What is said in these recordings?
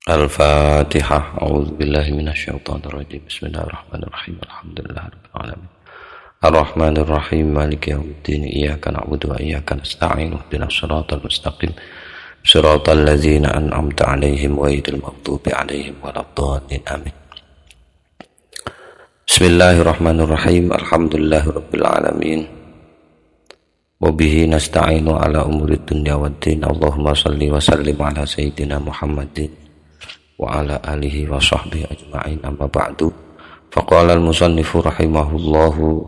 Al-Fatihah. A'udzubillahi minasyaitonirrajim. Bismillahirrahmanirrahim. Alhamdulillahirabbil alamin. Ar-Rahmanirrahim. Maliki yaumiddin. Iyyaka na'budu wa iyyaka nasta'in. Ihdinas shiratal mustaqim. Shiratal ladzina an'amta 'alaihim ghairil maghdubi 'alaihim waladdallin. Amin. Bismillahirrahmanirrahim. Alhamdulillahirabbil alamin. Wa bihi nasta'inu ala umurid dunya waddin. Allahumma shalli wa sallim ala sayyidina Muhammadin wa ala alihi wa sahbihi ajma'in, amma ba'du. Faqala al-musannifu rahimahullahu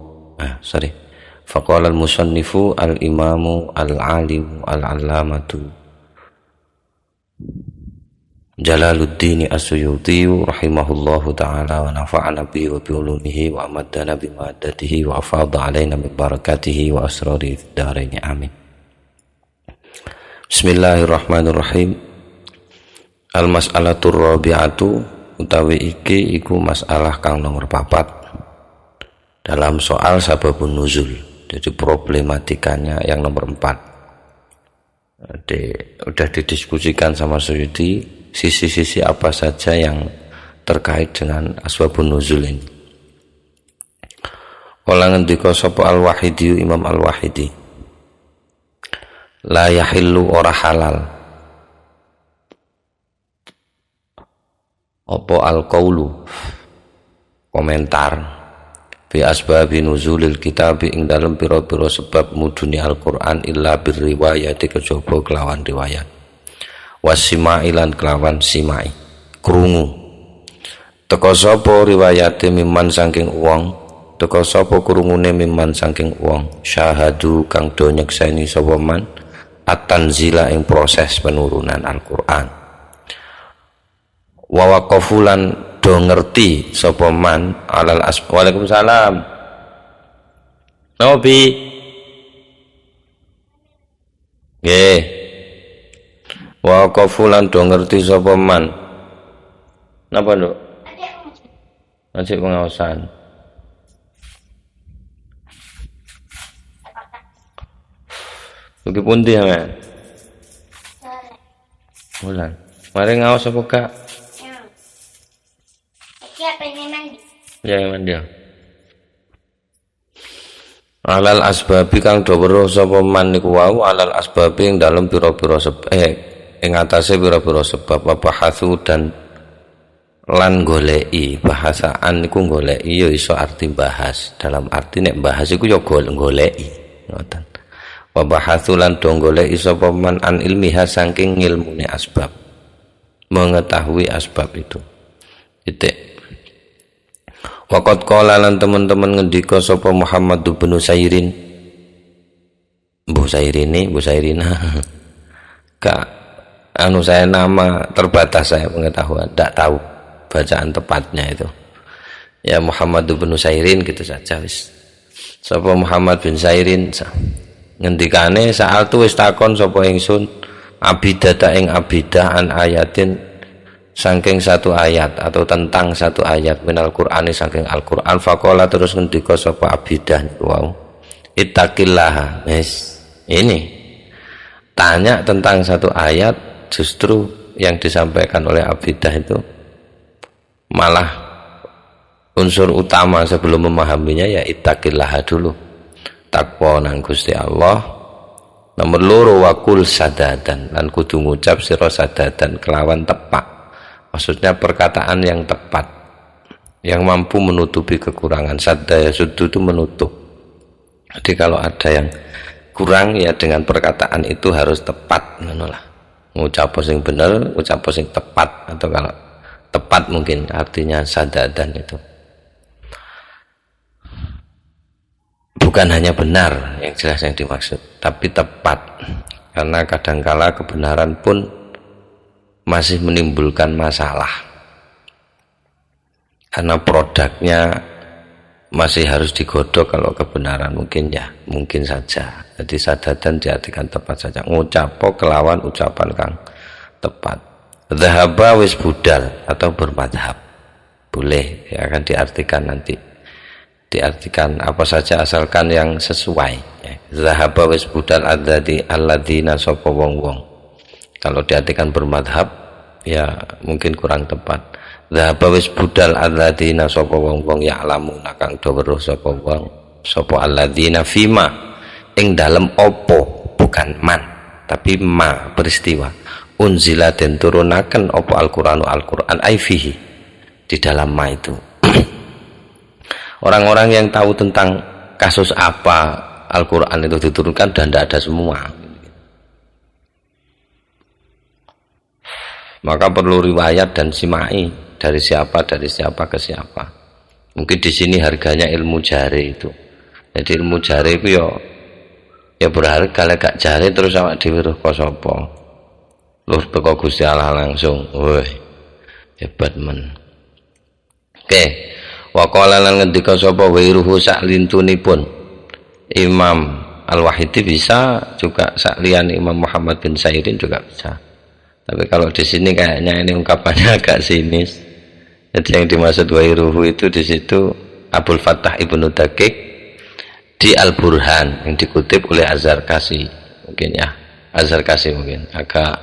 faqala al-musannifu al-imamu al-alimu al-allamatu Jalaluddin As-Suyuti rahimahullahu ta'ala wa nafa'ana bihi wa bi'ulumihi wa amaddana bimaddatihi wa afadha alaina min barakatihi wa asrari daraini. Amin. Bismillahirrahmanirrahim. Al-mas'alatur rabi'atu, utawi iki iku masalah kang nomor 4 dalam soal sababun nuzul. Jadi problematikanya yang nomor 4 udah didiskusikan sama Suyuti, sisi-sisi apa saja yang terkait dengan asbabun nuzul ini. Kala ngendika sapa Al-Wahidi, Imam Al-Wahidi, la yahillu, ora halal apa al-qaulu, komentar bi asbabi nuzulil kitab ing dalem pira-pira sebab mudune Al-Qur'an illa birriwayati, kejaba kelawan riwayat, wasimai lan kelawan simai, krungu. Teka sapa riwayate mimman saking wong, teka sapa krungune mimman saking wong, syahadu kang do nyekseni sapa man at-tanzila ing proses penurunan Al-Qur'an. Wa waqafulan do ngerti sapa man alal Waalaikumsalam. Nabi nggih. Wa waqafulan do ngerti sapa man. Napa, Nduk? Masih pengawasan. Bagi pundi ya, Men? Bulan. Mari ngawas apa, Kak? Ya mandi. Alal asbabi kang do weruh sapa man niku wau, alal asbabi ing dalem pira-pira sebab ing atase pira-pira sebab, bahasu dan lan goleki. Bahasaan niku goleki ya iso arti bahas, dalam arti nek bahas iku ya goleki, ngoten. Wa bahasu lan do goleki sapa man an ilmiha saking ngilmune asbab, mengetahui asbab itu. Titik. Waqat qala lan teman-teman ngendika sapa Muhammad bin Sairin, Bu Sairina. Kak, saya nama terbatas, saya pengetahuan, tidak tahu bacaan tepatnya itu. Ya Muhammad bin Sairin gitu saja wis. Sapa Muhammad bin Sairin ngendikane saal tu wis takon sapa ingsun abidata ing abidah an ayatin saking satu ayat atau tentang satu ayat minal Qur'ani saking Al-Qur'an. Faqala terus ngendika sapa abidah niku wau, ittaqillah. Ini tanya tentang satu ayat, justru yang disampaikan oleh abidah itu malah unsur utama sebelum memahaminya ya ittaqillah dulu, takwa nang Gusti Allah. Nomor loro wakul sadadan, lan kudu ngucap sira sadadan kelawan tepak. Maksudnya perkataan yang tepat, yang mampu menutupi kekurangan. Sadaya sudu itu menutup. Jadi kalau ada yang kurang ya dengan perkataan itu harus tepat, ngono lah. Ngucap sing bener, ngucap sing tepat, atau kalau tepat mungkin artinya sadadan itu. Bukan hanya benar yang jelas yang dimaksud, tapi tepat. Karena kadangkala kebenaran pun masih menimbulkan masalah karena produknya masih harus digodok. Kalau kebenaran mungkin saja. Jadi sadadan diartikan tepat saja, ngucapo kelawan ucapan kang tepat. Dhahaba wis budal atau bermadhab boleh ya, akan diartikan nanti, diartikan apa saja asalkan yang sesuai ya. Dhahaba wis budal alladzina sapa wong-wong. Kalau diartikan bermadhab ya mungkin kurang tepat. Dhahaba wis budal alladzina sapa wong-wong ya'lamuna kang do weruh sapa wong sapa alladzina fima ing dalem opo, bukan man tapi ma peristiwa, unzila den turunaken opo Al-Qur'anu Al-Qur'an ai fihi, di dalam ma itu. Orang-orang yang tahu tentang kasus apa Al-Qur'an itu diturunkan dan tidak ada semua. Maka perlu riwayat dan simai dari siapa ke siapa. Mungkin di sini harganya ilmu jari itu. Jadi ilmu jari itu ya berharga, lek gak jari terus awak dhewe weruh sapa. Lur teko Gusti Allah langsung. Woi. Hebat men. Oke. Wa qala lan ngendika sapa wairuhu sak lintunipun Imam Al-Wahidi, bisa juga sak liyane Imam Muhammad bin Sairin juga bisa. Tapi kalau di sini kayaknya ini ungkapannya agak sinis. Jadi yang dimaksud wairuhu itu di situ Abdul Fattah Ibnu Daqiq di Al-Burhan yang dikutip oleh Az-Zarkashi. Mungkin ya Az-Zarkashi mungkin agak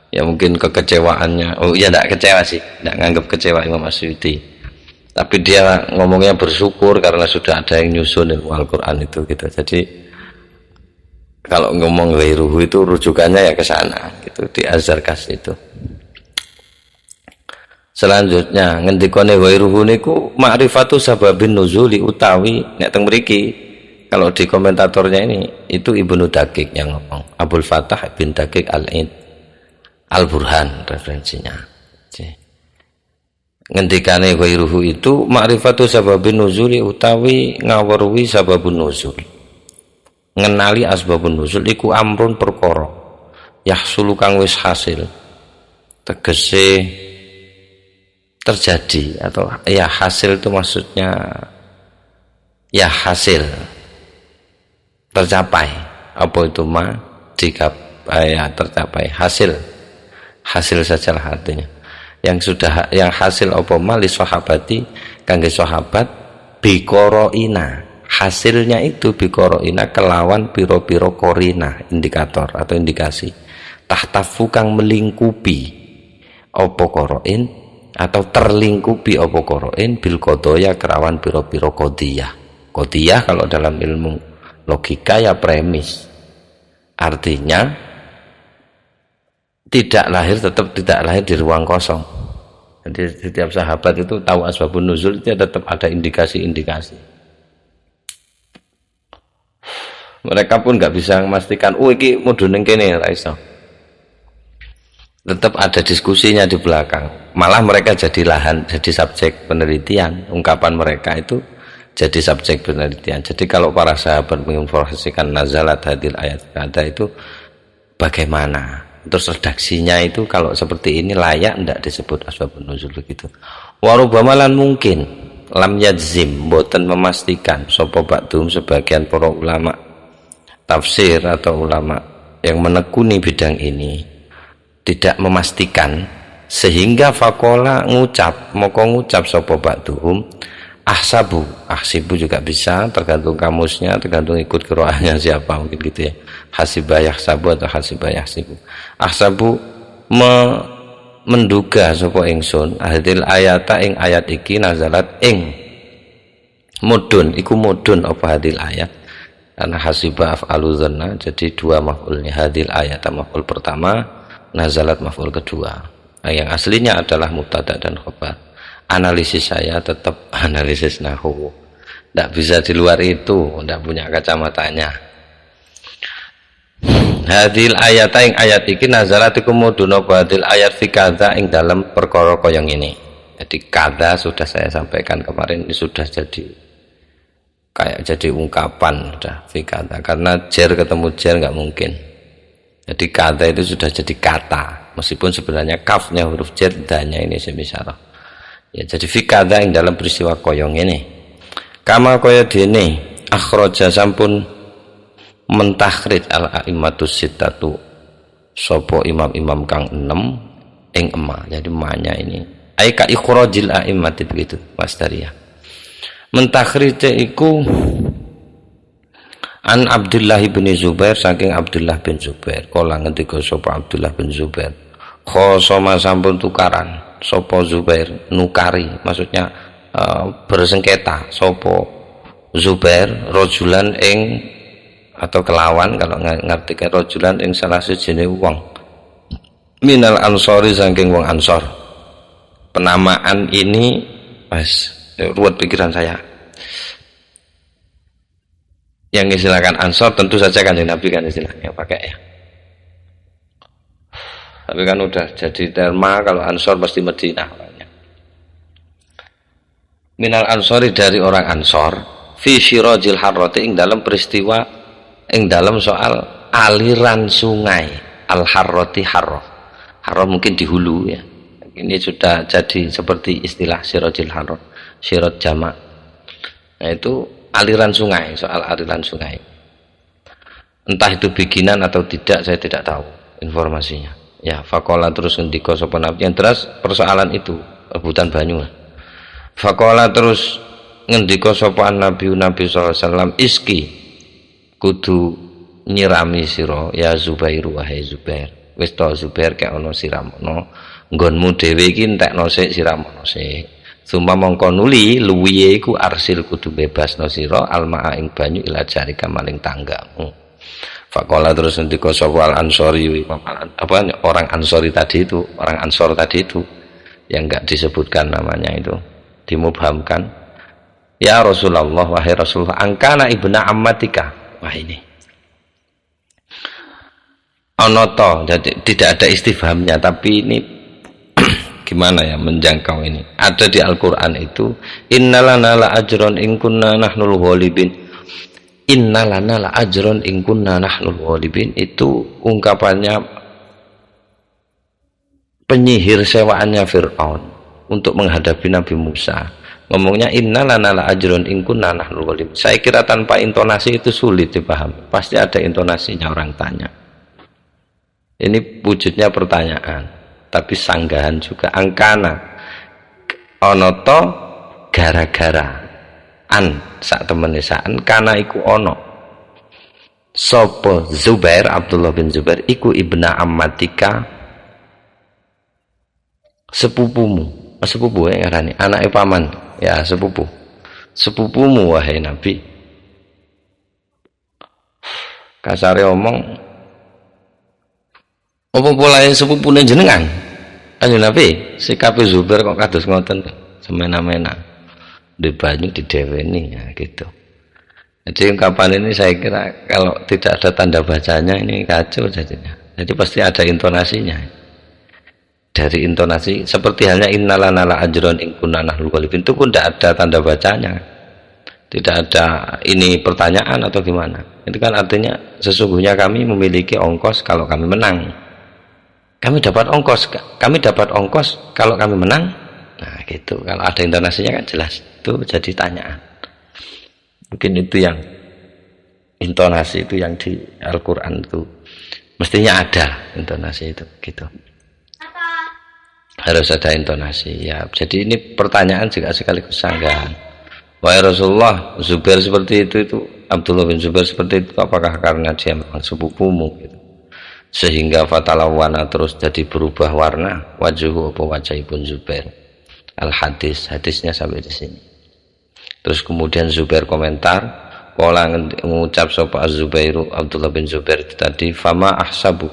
ya mungkin kekecewaannya, oh iya tidak kecewa sih, tidak nganggap kecewa Imam Asy'uti, tapi dia ngomongnya bersyukur karena sudah ada yang nyusun ilmu Al-Quran itu gitu. Jadi kalau ngomong wairuhu itu rujukannya ya ke sana gitu, di Az-Zarkashi itu. Selanjutnya ngendikane wairuhu niku ma'rifatu sababin nuzuli utawi nek teng mriki. Kalau di komentatornya ini itu Ibnu Daqiq yang ngomong, Abdul Fattah bin Daqiq Al-Id Al-Burhan referensinya. Ngendikane wairuhu itu ma'rifatu sababin nuzuli utawi ngaweruhi sababun nuzul. Ngenali asbabun nuzul iku amrun perkara yahsulu kang wis hasil, tegese terjadi, atau ya hasil itu maksudnya ya hasil tercapai. Apa itu ma? Jika ya tercapai hasil sajalah artinya. Yang sudah yang hasil apa ma li sahabati kangge sahabat bikoroina, hasilnya itu bikoroina kelawan piro-piro korina, indikator atau indikasi, tahtafu kang melingkupi apa koroin atau terlingkupi apa koroin bil kodoya kerawan piro-piro kodiyah. Kodiyah kalau dalam ilmu logika ya premis, artinya tidak lahir, tetap tidak lahir di ruang kosong. Jadi setiap sahabat itu tahu asbabun nuzul, itu tetap ada indikasi-indikasi. Mereka pun nggak bisa memastikan, oh iki mudune kene ra iso. Tetap ada diskusinya di belakang. Malah mereka jadi lahan, jadi subjek penelitian. Ungkapan mereka itu jadi subjek penelitian. Jadi kalau para sahabat menginformasikan nazalat hadil ayat kata itu bagaimana, terus redaksinya itu kalau seperti ini layak tidak disebut asbabun nuzul begitu. Warubamalan mungkin lam yadzim boten memastikan sapa ba'dhum sebagian para ulama tafsir atau ulama yang menekuni bidang ini tidak memastikan, sehingga fakola moko ngucap sapa ba'dhum ahsibu juga bisa, tergantung kamusnya, tergantung ikut qiraahnya siapa, mungkin gitu ya. Hasibah yahsabu atau hasibah yahsibu. Ahsabu menduga sapa ingsun hadil ayata ing ayat iki nazalat ing mudun, iku mudun apa hadil ayat, karena hasibah af'alu dhanna, jadi dua maf'ulnya. Hadil ayat maf'ul pertama, nazalat maf'ul kedua. Nah, yang aslinya adalah mubtada dan khabar. Analisis saya tetap analisis nahwu, tidak bisa di luar itu, tidak punya kacamatanya. Hadil ayat ing ayat iki nazalat iku mudun apa hadil ayat fi kadza ing dalam perkara koyong ini. Jadi kadza sudah saya sampaikan kemarin, ini sudah jadi kayak jadi ungkapan sudah fi kadza, karena jer ketemu jer nggak mungkin. Jadi kadza itu sudah jadi kata, meskipun sebenarnya kafnya huruf jer, danya ini semisal. Ya, jadi fikada yang dalam peristiwa koyong ini kama kaya dene akhraja sampun mentakhrij al-a'immatus sittatu sapa imam-imam kang 6 ing ema. Jadi manya ini ai ka ikhrajil a'immati begitu Mas Daria. Mentakhrij iku an Abdullah bin Zubair saking Abdullah bin Zubair kala ngendika sapa Abdullah bin Zubair khosoma sampun tukaran sapa Zubair, nukari maksudnya bersengketa sapa Zubair rajulan ing atau kelawan kalau ngartikan rajulan ing salah sijine wong minal ansori saking wong ansor. Penamaan ini mas ruwet pikiran saya. Yang istilahkan ansor tentu saja Kanjeng Nabi kan istilahnya pakai ya. Tapi kan udah jadi terma kalau ansor pasti Madinah. Minal ansori dari orang ansor fi syirajil harrati ing dalam peristiwa ing dalam soal aliran sungai al harrati harro. Harro mungkin di hulu ya. Ini sudah jadi seperti istilah syirajil harro, syiraj jamak. Nah itu aliran sungai, soal aliran sungai. Entah itu bikinan atau tidak saya tidak tahu informasinya. Ya, fakola terus ngendika sapa Nabi yang terus persoalan itu rebutan banyu. Fakola terus ngendika sapa Nabi sallallahu alaihi wasallam iski kudu nyirami sira ya Zubair wahai Zubair. Wis to Zubair kek ana siramono nggonmu dhewe iki entekno sik siramono sik. Summa mongko nuli luwihe iku arsil kudu bebasno sira almaa ing banyu ila jarika maling tanggamu. Fakola terus ngendika sapa al-Ansori orang Ansori tadi itu, orang Ansor tadi itu yang enggak disebutkan namanya itu, dimubhamkan. Ya Rasulullah wahai Rasulullah angkana ibna ammatika. Wah ini. Onoto, jadi tidak ada istifhamnya tapi ini gimana ya menjangkau ini. Ada di Al-Qur'an itu innalana la ajron in kunna nahnul ghalibin. Innalana la ajron in kunna nahnul ghalibin itu ungkapannya penyihir sewaannya Fir'aun untuk menghadapi Nabi Musa. Ngomongnya innalana la ajron in kunna nahnul ghalibin. Saya kira tanpa intonasi itu sulit dipahami. Pasti ada intonasinya orang tanya. Ini wujudnya pertanyaan, tapi sanggahan juga. Angkana onoto gara-gara an sak temene saan kana iku ono sapa Zubair Abdullah bin Zubair iku ibna ammatika sepupumu sepupu ya ngarani anake paman ya sepupumu wahai Nabi. Kasare omong apa polahe sepupune jenengan Kanjeng Nabi sikape Zubair kok kados ngoten semena-mena di banyu di deweni ya gitu. Jadi ungkapan ini saya kira kalau tidak ada tanda bacanya ini kacau jadinya. Jadi pasti ada intonasinya. Dari intonasi seperti halnya innalana la ajron in kunna nahnul ghalibin itu pun tidak ada tanda bacanya. Tidak ada ini pertanyaan atau gimana. Itu kan artinya sesungguhnya kami memiliki ongkos kalau kami menang. Kami dapat ongkos kalau kami menang. Nah gitu, kalau ada intonasinya kan jelas itu jadi tanyaan. Mungkin itu yang intonasi itu yang di Al-Quran itu mestinya ada intonasi itu gitu. Harus ada intonasi ya. Jadi ini pertanyaan juga sekaligus sanggahan. Wahai Rasulullah, Zubair seperti itu Abdullah bin Zubair seperti itu apakah karena dia memang sepupumu gitu. Sehingga fatalawana terus jadi berubah warna wajhu apa wajah ibn Zubair. Al-hadis, hadisnya sampai di sini. Terus kemudian Zubair komentar, kala ngucap sapa Az-Zubairu Abdullah bin Zubair itu tadi, fama ahsabu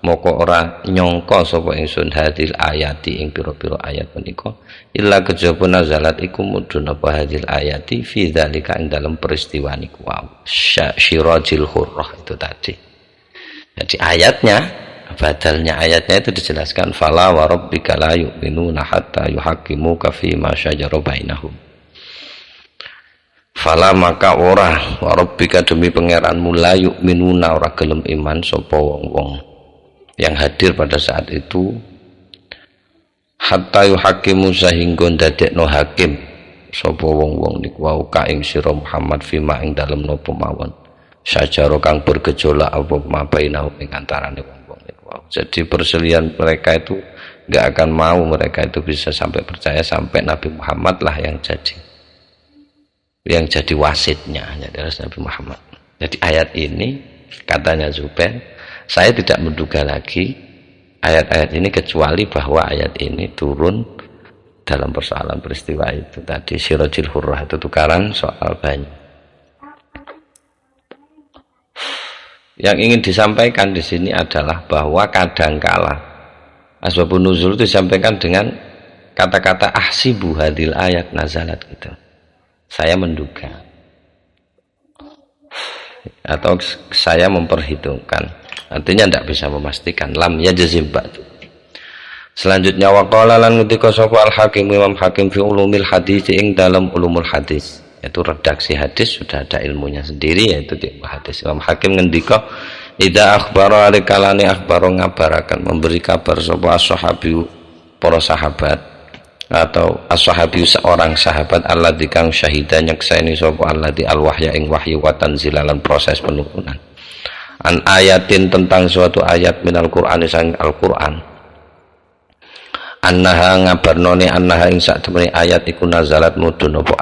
moko ora nyangka sapa ingsun hadil ayati ing pira-pira ayat menika illa kejaba nazalat iku mudhun apa hadil ayati fi dzalika ing dalam peristiwa niku wau syirajil hurrah itu tadi. Jadi ayatnya badalnya ayatnya itu dijelaskan fala wa rabbika la yu'minuna hatta yuhaqqimuka fi ma syajara bainahum. Fala maka ora wa rabbika demi pangeranmu la yu'minuna ora gelem iman sapa wong-wong yang hadir pada saat itu hatta yuhaqqimu sahingga dadekno hakim sapa wong-wong niku wau ka ing sira Muhammad fima ing dalem napa mawon syajara kang bergejolak apa mabainahum ing antarané wong-wong niku. Jadi perselian mereka itu nggak akan mau mereka itu bisa sampai percaya sampai Nabi Muhammad lah yang jadi wasitnya, jadi Nabi Muhammad. Jadi ayat ini katanya Zubair, saya tidak menduga lagi ayat-ayat ini, kecuali bahwa ayat ini turun dalam persoalan peristiwa itu tadi, Sirajul Hurrah, itu tukaran soal banyu. Yang ingin disampaikan di sini adalah bahwa kadangkala asbabun nuzul itu disampaikan dengan kata-kata ahsibu hadil ayat nazalat gitu. Saya menduga atau saya memperhitungkan, artinya tidak bisa memastikan. Lam yajzim ba'du. Selanjutnya waqala lan ngendika sapa al hakim Imam Hakim fi ulumil hadis, ing dalam ulumul hadis, yaitu redaksi hadis sudah ada ilmunya sendiri, yaitu di hadis. Imam Hakim ngendika idza akhbara alikalani akhbaro ngabarakan, memberi kabar sapa as-sahabi para sahabat, atau as-sahabi seorang sahabat alladzi kang syahida nyaksani sapa alladzi al-wahya ing wahyu wa tanzilalan proses penurunan an ayatin tentang suatu ayat minal Qur'an sang Al-Qur'an, annaha ngabarnone annaha ing sak temene ayat iku nazalat mudhun apa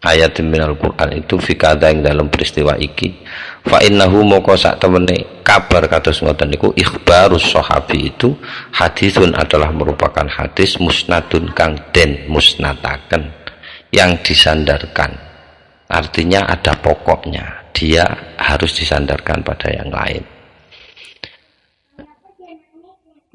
ayat minal Qur'an itu fi kadha ing dalam peristiwa iki, fa innahu moko sak temene kabar kados ngoten niku ikhbarus sahabi itu hadisun adalah merupakan hadis musnadun kang den musnadaken, yang disandarkan, artinya ada pokoknya, dia harus disandarkan pada yang lain,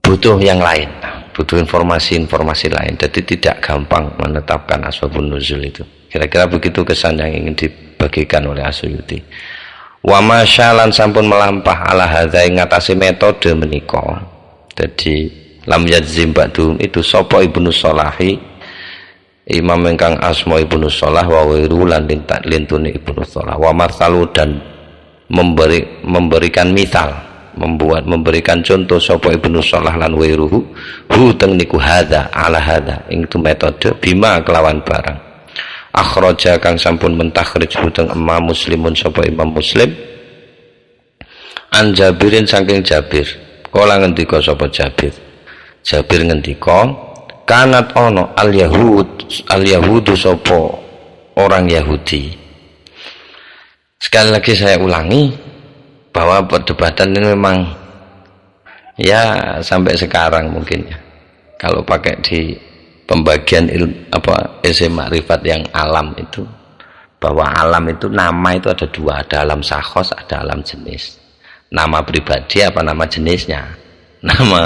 butuh yang lain, butuh informasi-informasi lain, jadi tidak gampang menetapkan asbabun nuzul itu. Kira-kira begitu kesan yang ingin dibagikan oleh Asyuyuti. Wa masyalan sampun melampah ala hadza ing ngatasi metode menika. Jadi lam yadzim ba'dum itu sapa Ibnu Shalahi, imam ingkang asma Ibnu Shalah, wa wiru lan lintune Ibnu Shalah, wa marsalu dan memberikan misal, memberikan contoh sapa Ibnu Shalah lan wiruhu hu teng niku hadza ala hadza, ing itu metode bima kelawan barang akhraja kang sampun mentakhrij huteng Imam Muslimun sapa Imam Muslim an Jabirin saking Jabir, kala ngendika sapa Jabir ngendika kanat ono al yahudu sapa orang Yahudi. Sekali lagi saya ulangi bahwa perdebatan ini memang ya sampai sekarang mungkin ya, kalau pakai di pembagian ilmu makrifat yang alam itu, bahwa alam itu nama itu ada dua, ada alam sakhos, ada alam jenis. Nama pribadi apa nama jenisnya. Nama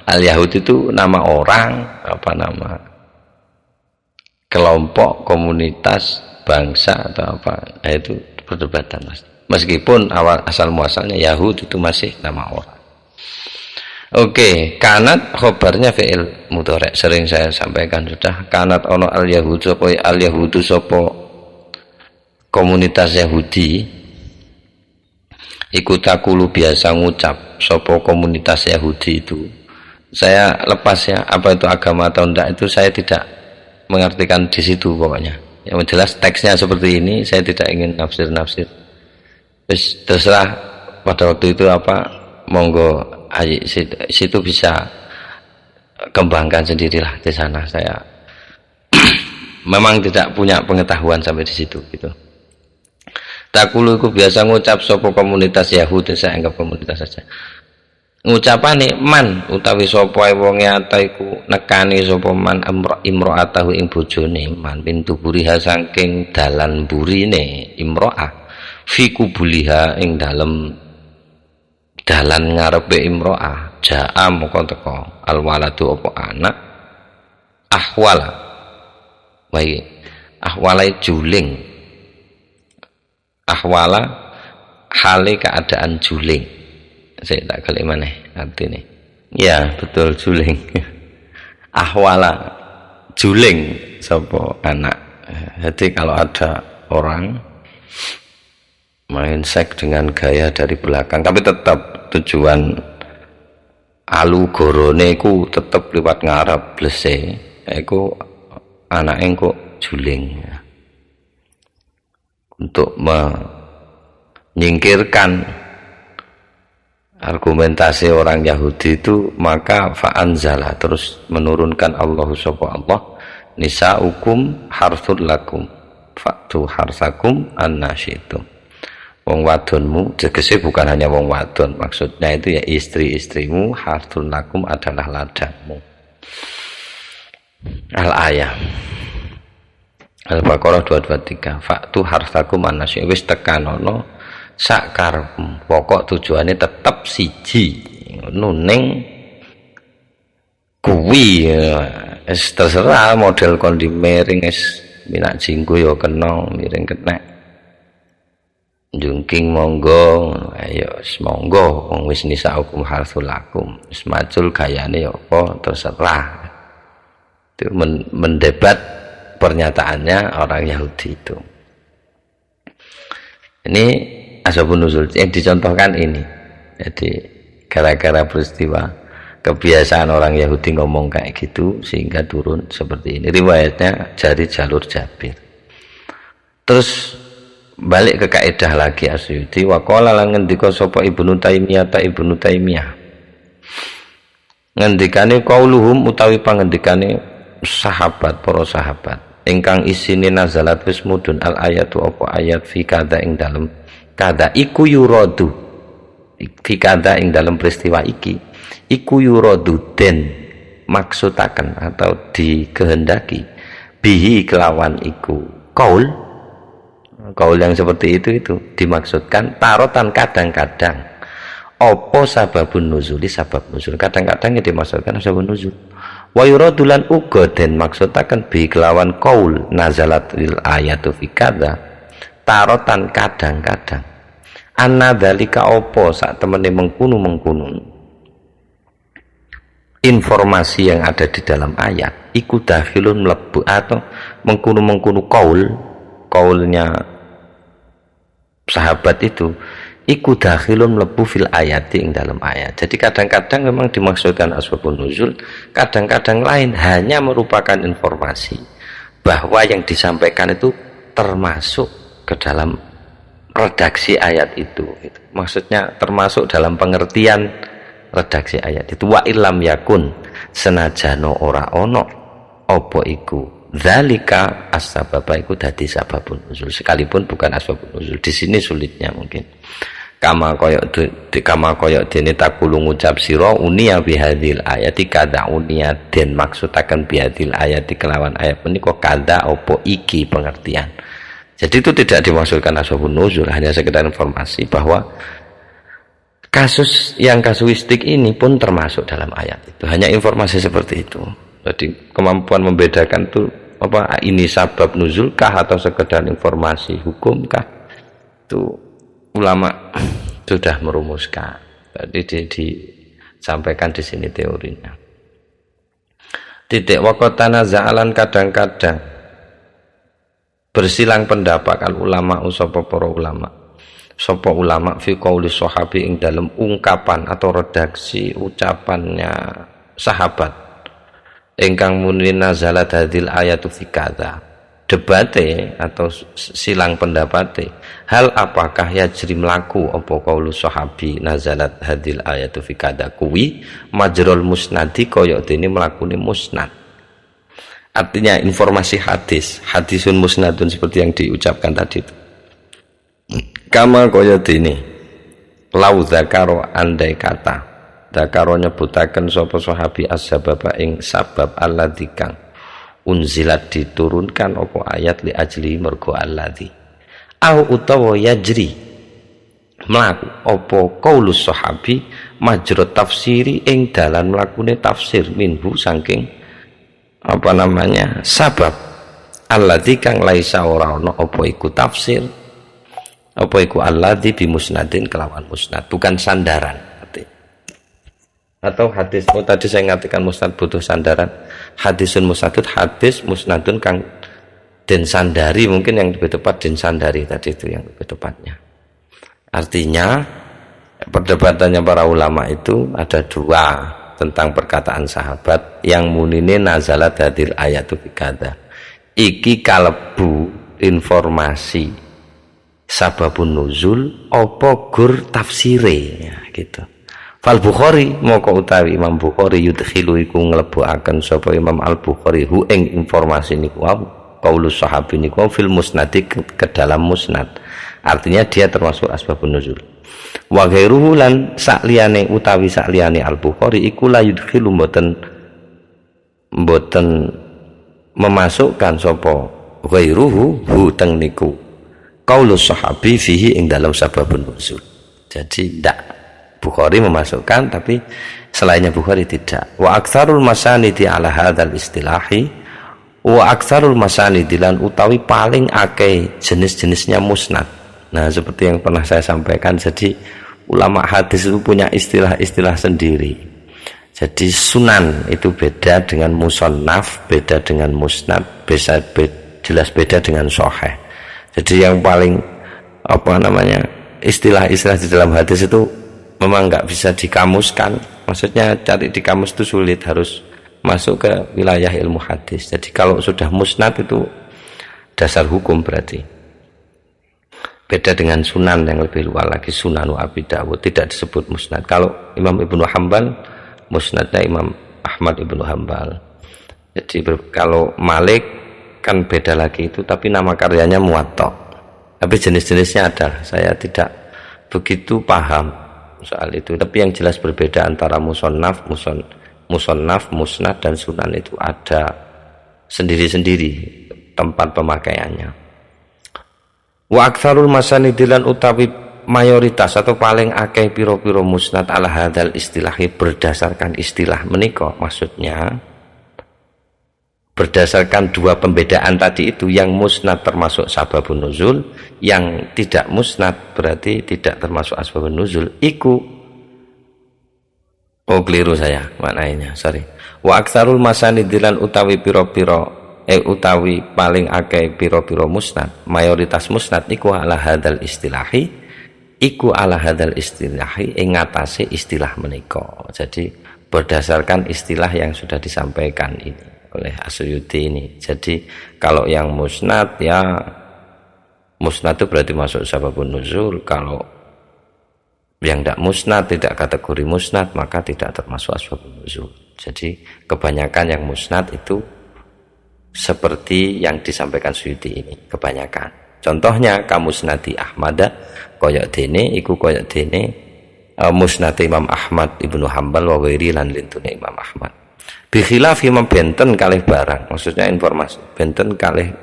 al-Yahud itu nama orang, apa nama kelompok, komunitas, bangsa atau apa, nah, itu perdebatan mas. Meskipun awal asal muasalnya Yahud itu masih nama orang. Oke, kanat khobarnya fi'il mudhari', sering saya sampaikan sudah. Kanat ono al yahudu sapa komunitas Yahudi iku takulu biasa ngucap sapa komunitas Yahudi itu. Saya lepas ya, apa itu agama atau enggak itu saya tidak mengartikan di situ pokoknya. Yang jelas teksnya seperti ini, saya tidak ingin nafsir-nafsir. Terserah pada waktu itu apa, monggo situ bisa kembangkan sendirilah di sana. Saya memang tidak punya pengetahuan sampai di situ gitu. Takulu itu biasa ngucap sapa komunitas Yahudi, saya anggap komunitas saja. Ngucapane man utawi sapa wonge ataiku nekani sapa man imro'atahu ing bojone man pintu buriha saking dalan burine imro'ah fi kubuliha ing dalem dalan ngarepe imro'ah ja'a moko teko alwaladu apa anak ahwala wae ahwalai juling ahwala hale keadaan juling. Saya tak kali mana artinya ya betul juling ahwala juling sapa anak. Jadi kalau ada orang main seks dengan gaya dari belakang tapi tetap tujuan alu gorone ku tetap liwat ngarep blese, iku anake kok juling untuk menyingkirkan argumentasi orang Yahudi itu. Maka fa'anzala, terus menurunkan Allahu subhanahu Allah, nisa'ukum harthul lakum fa'tu harsakum annasyitum wong wadonmu, tegese bukan hanya wong wadon, maksudnya itu ya istri-istrimu, harthun lakum adalah ladangmu. Al-ayah Al-Baqarah 223. Faktu harthakum anasya, wis tekanono sak karepmu, pokok tujuannya tetep siji nuning kuwi es terserah model kondi miring es minak jinggo ya kena miring kena jungking monggo ayo monggo wong wis nisaukum harsul lakum wis macul gayane apa terserah. Itu mendebat pernyataannya orang Yahudi itu. Ini asbabun nuzul yang dicontohkan ini. Jadi gara-gara peristiwa kebiasaan orang Yahudi ngomong kayak gitu sehingga turun seperti ini. Riwayatnya dari jalur Jabir. Terus balik ke kaidah lagi Asyuti wa qala lan ngendika sapa Ibnu Taimiyah ngendikane qauluhum utawi pangendikane sahabat para sahabat ingkang isine nazalat wis mudhun al ayatu apa ayat fi kada ing dalem kada iku yuradu fi kada ing dalem peristiwa iki iku yuradu den maksudaken atau dikehendaki bihi kelawan iku qaul yang seperti itu dimaksudkan tarotan kadang-kadang opo sababun nuzuli sabab nuzul kadang-kadang yang dimaksudkan sababun nuzul wa yuradulan uga den maksudaken bi kelawan qaul nazalat lil ayatu fi kadza tarotan kadang-kadang anna dzalika opo sak temene mengkunu informasi yang ada di dalam ayat iku dakhilun mlebu atau mengkunu qaulnya sahabat itu iku dakhilun mlebu fil ayati ing dalam ayat. Jadi kadang-kadang memang dimaksudkan asbabun nuzul, kadang-kadang lain hanya merupakan informasi bahwa yang disampaikan itu termasuk ke dalam redaksi ayat itu. Maksudnya termasuk dalam pengertian redaksi ayat itu. Wa illam yakun senajano ora ono opo iku dzalika as-sababa iku dadi sababun nuzul sekalipun bukan asbabun nuzul. Di sini sulitnya mungkin kama koyok dene takulu ngucap sira unia bihadil ayati kada unia den maksudaken bihadil ayati kelawan ayat menika kada opo iki pengertian. Jadi itu tidak dimaksudkan asbabun nuzul, hanya sekedar informasi bahwa kasus yang kasuistik ini pun termasuk dalam ayat itu, hanya informasi seperti itu. Jadi kemampuan membedakan itu apa ini sabab nuzulkah atau sekedar informasi hukumkah itu ulama sudah merumuskan. Jadi disampaikan di sini teorinya. Titik wakotana za'alan kadang-kadang bersilang pendapat al ulama usapa para ulama. Sapa ulama fi qauli sahabi ing dalam ungkapan atau redaksi ucapannya sahabat ingkang muni nazalat hadil ayatu fi kadza. Debate atau silang pendapate hal apakah yajri mlaku apa qaulu sahabi nazalat hadil ayatu fi kadza kuwi majrul musnadi kaya dene mlakune musnad. Artinya informasi hadisun musnadun seperti yang diucapkan tadi itu. Kama kaya dene lau zakaro andai kata zakaro nyebutaken sapa sahabi as-sababa ing sabab alladzi kang unzilat diturunkan apa ayat li ajli mergo alladzi au utawa yajri mlaku apa qaulus sahabi majrut tafsiri ing dalan mlakune tafsir minhu saking apa namanya sabab alladzi kang laisa ora ana apa iku tafsir apa iku alladzi bi musnadin kelawan musnad bukan sandaran. Atau hadis tadi saya ngatakan musnad butuh sandaran, hadisun musnadun hadis musnadun kang den sandari, mungkin yang lebih tepat den sandari tadi itu yang lebih tepatnya. Artinya perdebatannya para ulama itu ada dua tentang perkataan sahabat yang munine nazalat hadil ayatu bikada iki kalebu informasi sababun nuzul opo gur tafsire ya, gitu. Fal Bukhari moko utawi Imam Bukhari yudkhilu iku nglebuaken sapa Imam Al Bukhari hu ing informasi niku qaulus sahabi niku fil musnad ke dalam musnad artinya dia termasuk asbabun nuzul. Wa ghairuhu lan sakliyane utawi sakliyane Al-Bukhari iku la yudkhilu mboten memasukkan sapa ghairuhu hu teng niku qaulus sahabi fihi ing dalam sababun nuzul. Jadi tidak Bukhari memasukkan, tapi selainnya Bukhari tidak. Wa aktsarul masanidi ala hadzal istilahi wa aktsarul masanidi lan utawi paling akeh jenis-jenisnya musnad. Nah, seperti yang pernah saya sampaikan, jadi ulama hadis itu punya istilah-istilah sendiri. Jadi sunan itu beda dengan musannaf, beda dengan musnad, jelas beda dengan sahih. Jadi yang paling istilah-istilah di dalam hadis itu memang nggak bisa dikamuskan, maksudnya cari di kamus itu sulit, harus masuk ke wilayah ilmu hadis. Jadi kalau sudah musnad itu dasar hukum berarti. Beda dengan sunan yang lebih luas lagi, Sunan Abi Dawud tidak disebut musnad. Kalau Imam Ibnu Hambal musnadnya Imam Ahmad Ibnu Hambal. Jadi kalau Malik kan beda lagi itu, tapi nama karyanya Muwatta. Tapi jenis-jenisnya ada, saya tidak begitu paham soal itu, tapi yang jelas berbeda antara musannaf, musnad dan sunan itu ada sendiri-sendiri tempat pemakaiannya. Wa aktsarul masanidilan utawi mayoritas atau paling akeh piro-piro musnad ala hadzal istilahi berdasarkan istilah menika, maksudnya berdasarkan dua pembedaan tadi itu, yang musnad termasuk sababun nuzul, yang tidak musnad berarti tidak termasuk asbabun nuzul. Keliru saya maknanya, sorry. Wa aktsarul masanidilan utawi piro-piro utawi paling akeh piro-piro musnad, mayoritas musnad iku ala hadzal istilahi, ing ngatasé istilah menika. Jadi berdasarkan istilah yang sudah disampaikan ini oleh Asyuyuti ini. Jadi kalau yang musnad, ya musnad itu berarti masuk sababun nuzul. Kalau yang tidak musnad, tidak kategori musnad, maka tidak termasuk asbabun nuzul. Jadi kebanyakan yang musnad itu seperti yang disampaikan Suyuti ini, kebanyakan. Contohnya kamusnadi Ahmada koyok dene iku koyok dene musnad Imam Ahmad Ibnu Hambal wa wairi lan lintune Imam Ahmad. Bi khilafi benten kalih barang, maksudnya informasi benten kalih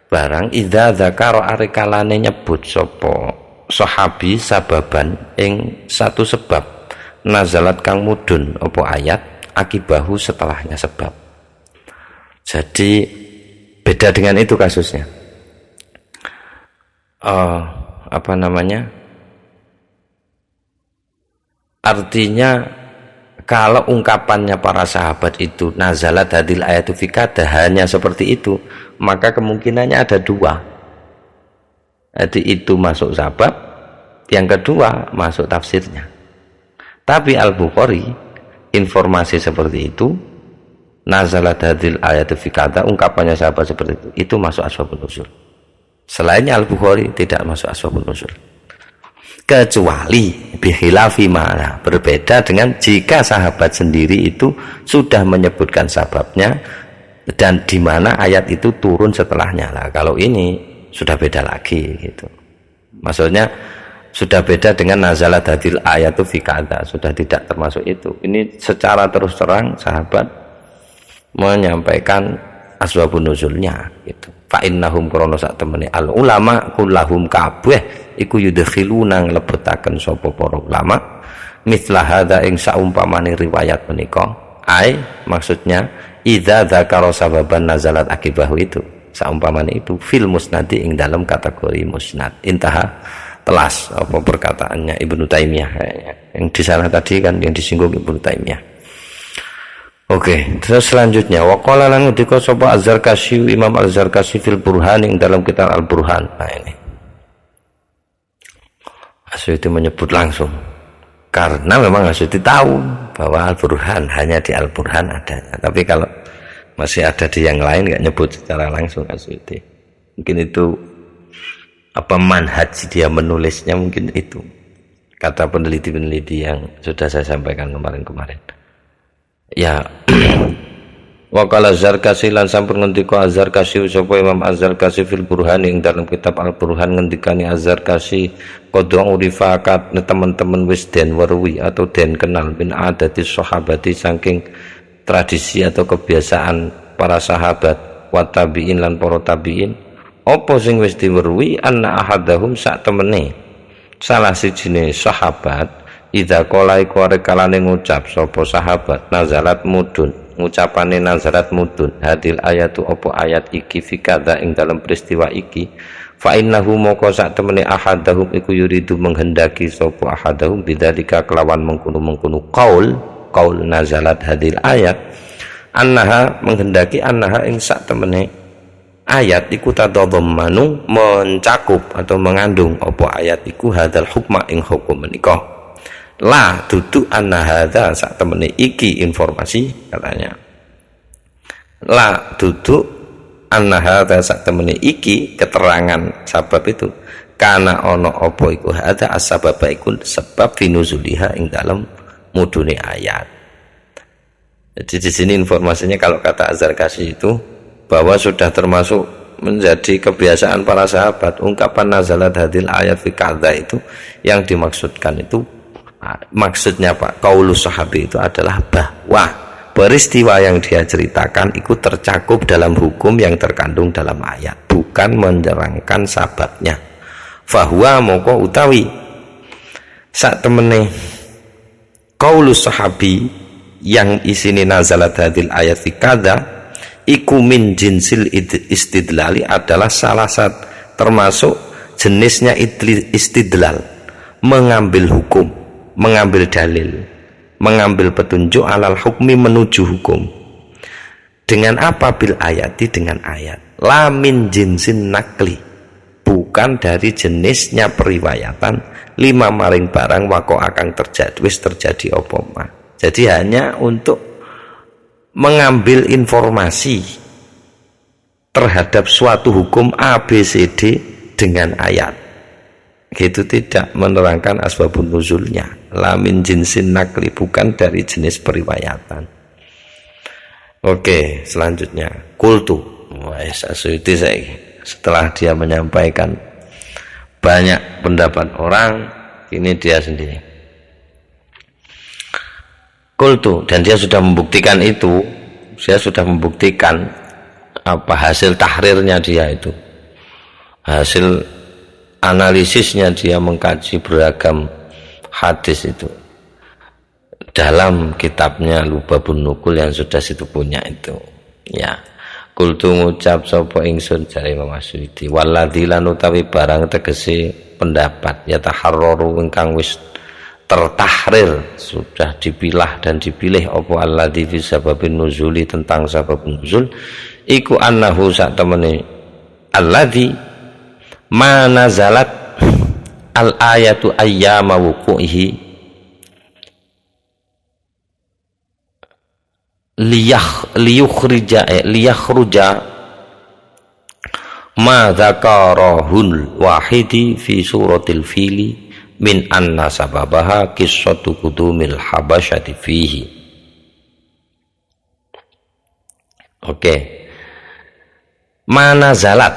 barang idza zakara arikalane nyebut sapa sahabi sababan ing satu sebab nazalat kang mudun apa ayat akibahu setelahnya sebab. Jadi beda dengan itu kasusnya. Artinya kalau ungkapannya para sahabat itu nazalat hadil ayatu fikada hanya seperti itu, maka kemungkinannya ada dua. Jadi itu masuk sabab, yang kedua masuk tafsirnya. Tapi Al-Bukhari informasi seperti itu, nazalat hadil ayatu fikada, ungkapannya sahabat seperti itu masuk asbabun nuzul. Selainnya Al-Bukhari tidak masuk asbabun nuzul. Kecuali bikhilafi mana, berbeda dengan jika sahabat sendiri itu sudah menyebutkan sababnya dan di mana ayat itu turun setelahnya. Lah kalau ini sudah beda lagi gitu. Maksudnya sudah beda dengan nazalat hadil ayatu fikada, sudah tidak termasuk itu. Ini secara terus terang sahabat menyampaikan asbabun nuzulnya gitu. Fa innahum krono sak temene al ulama kullahum kabeh iku yudkhiluna nglebetaken sapa para ulama mithla hadza ing saumpamane riwayat menika. Maksudnya idza dzakara sababan nazalat akibahu, itu saumpamane itu fil musnadi ing dalam kategori musnad. Intaha, telas apa perkataannya Ibnu Taimiyah yang di sana tadi kan yang disinggung Ibnu Taimiyah. Oke, terus selanjutnya waqala lan ngendika sapa Az-Zarkashi, Imam Al-Zarkashi fil Burhan yang dalam kitab Al-Burhan. Nah ini Asyuti menyebut langsung karena memang Asyuti tahu bahwa Al-Burhan hanya di Al-Burhan adanya, tapi kalau masih ada di yang lain nggak nyebut secara langsung Asyuti. Mungkin itu apa manhaj dia menulisnya, mungkin itu kata peneliti-peneliti yang sudah saya sampaikan kemarin-kemarin. Ya Wa qala Zarkasi lan sampun ngendika Az-Zarkasi sapa Imam Az-Zarkasi fil Burhan ing dalam kitab Al-Burhan ngendikani Az-Zarkasi qadwa urifakat teman-teman wis den weruhi atau den kenal bin adati sahabati saking tradisi atau kebiasaan para sahabat wa tabi'in lan para tabi'in apa sing wis diweruhi anna ahadahum sak temene salah sijine sahabat idza qala iku arek kalane ngucap sapa sahabat nazalat mudun ngucapane nazarat mudun hadil ayatu opo ayat iki fikada ing dalam peristiwa iki fa innahu moko sak temene ahadahum iku yuridu menghendaki sapa ahadahum bidzalika kelawan mengkono-mengkono qaul nazalat hadil ayat annaha menghendaki annaha ing sak temene ayat iku tadhammanu mencakup atau mengandung opo ayat iku hadal hukma ing hukum menika la duduk anna hadza sak temene iki informasi katanya la duduk anna hadza sak temene iki keterangan sebab itu karena ono apa iku hadza asbab iku sebab finuzuliha ing dalam mudune ayat. Jadi di sini informasinya kalau kata Az-Zarkasi itu bahwa sudah termasuk menjadi kebiasaan para sahabat ungkapan nazalat hadil ayat fi kadza itu yang dimaksudkan itu maksudnya Pak qaulus sahabi itu adalah bahwa peristiwa yang dia ceritakan itu tercakup dalam hukum yang terkandung dalam ayat, bukan menerangkan sababnya. Fahuwa moko utawi sak temene qaulus sahabi yang isine nazalat hadil ayat fi kadza iku min jinsil istidlali adalah salah satu termasuk jenisnya istidlal, mengambil hukum, mengambil dalil, mengambil petunjuk alal hukmi menuju hukum. Dengan apa bil ayati dengan ayat. La min jinsin nakli, bukan dari jenisnya periwayatan lima maring barang wako akan terjadi opoma. Jadi hanya untuk mengambil informasi terhadap suatu hukum ABCD dengan ayat. Itu tidak menerangkan asbabun nuzulnya. Lamin jinsin nakli, bukan dari jenis periwayatan. Oke, selanjutnya kultu. Asy'uti saya setelah dia menyampaikan banyak pendapat orang, ini dia sendiri kultu, dan dia sudah membuktikan itu. Dia sudah membuktikan apa hasil tahrirnya dia itu, hasil analisisnya dia mengkaji beragam hadis itu dalam kitabnya Lubabun Nukul yang sudah situ punya itu. Ya, kultu ngucap sapa ingsun jare Imam Asy'uti waladzi lan utawi barang tegese pendapat ya taharraru ingkang wis tertahrir, sudah dipilah dan dipilih apa alladzi fi sababin nuzuli tentang sabab nuzul iku annahu sak temene alladzi ma nazalat al ayatu ayyama wuqu'ihi liyakhruja ma dzakarahul wahidi fi suratil fili min anna sababaha qissatu qudumil habasyati fihi. Oke. Mana zalat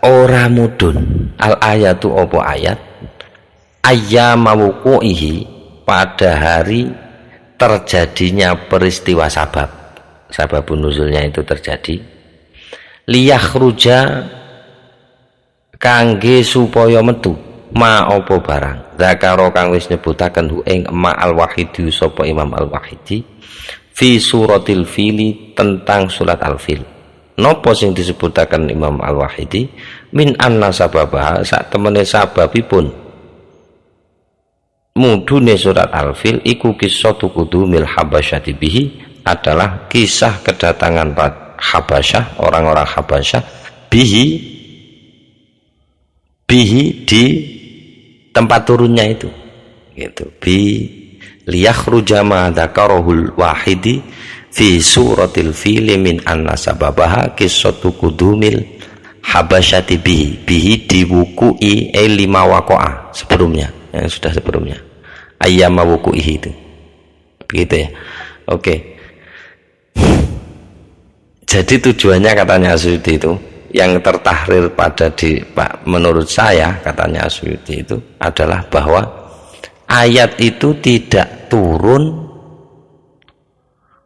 ora mudun al ayatu opo ayat ayyama wuqu'ihi pada hari terjadinya peristiwa sababun nuzulnya itu terjadi liyakhruja kangge supaya metu ma opo barang zakaro kang wis nyebutaken hu ing ma al wahidi sapa Imam al wahidi fi suratil fili tentang surat al fil. Napa sing disebutaken Imam al wahidi min anna sababah sak temene sababipun mudune surat al fil iku qissatu qudumil habasyati bihi adalah kisah kedatangan Habasyah, orang-orang Habasyah bihi di tempat turunnya itu gitu bi liyakhruja ma dzakarahul wahidi fi suratil fil min anna sababaha qissatu qudumil habasyati bihi di wuku'i lima waqa'a sebelumnya yang sudah sebelumnya ayyama wuku'ihi itu begitu ya. Oke. Jadi tujuannya katanya Asyuti itu yang tertahrir pada menurut saya katanya Asyuti itu adalah bahwa ayat itu tidak turun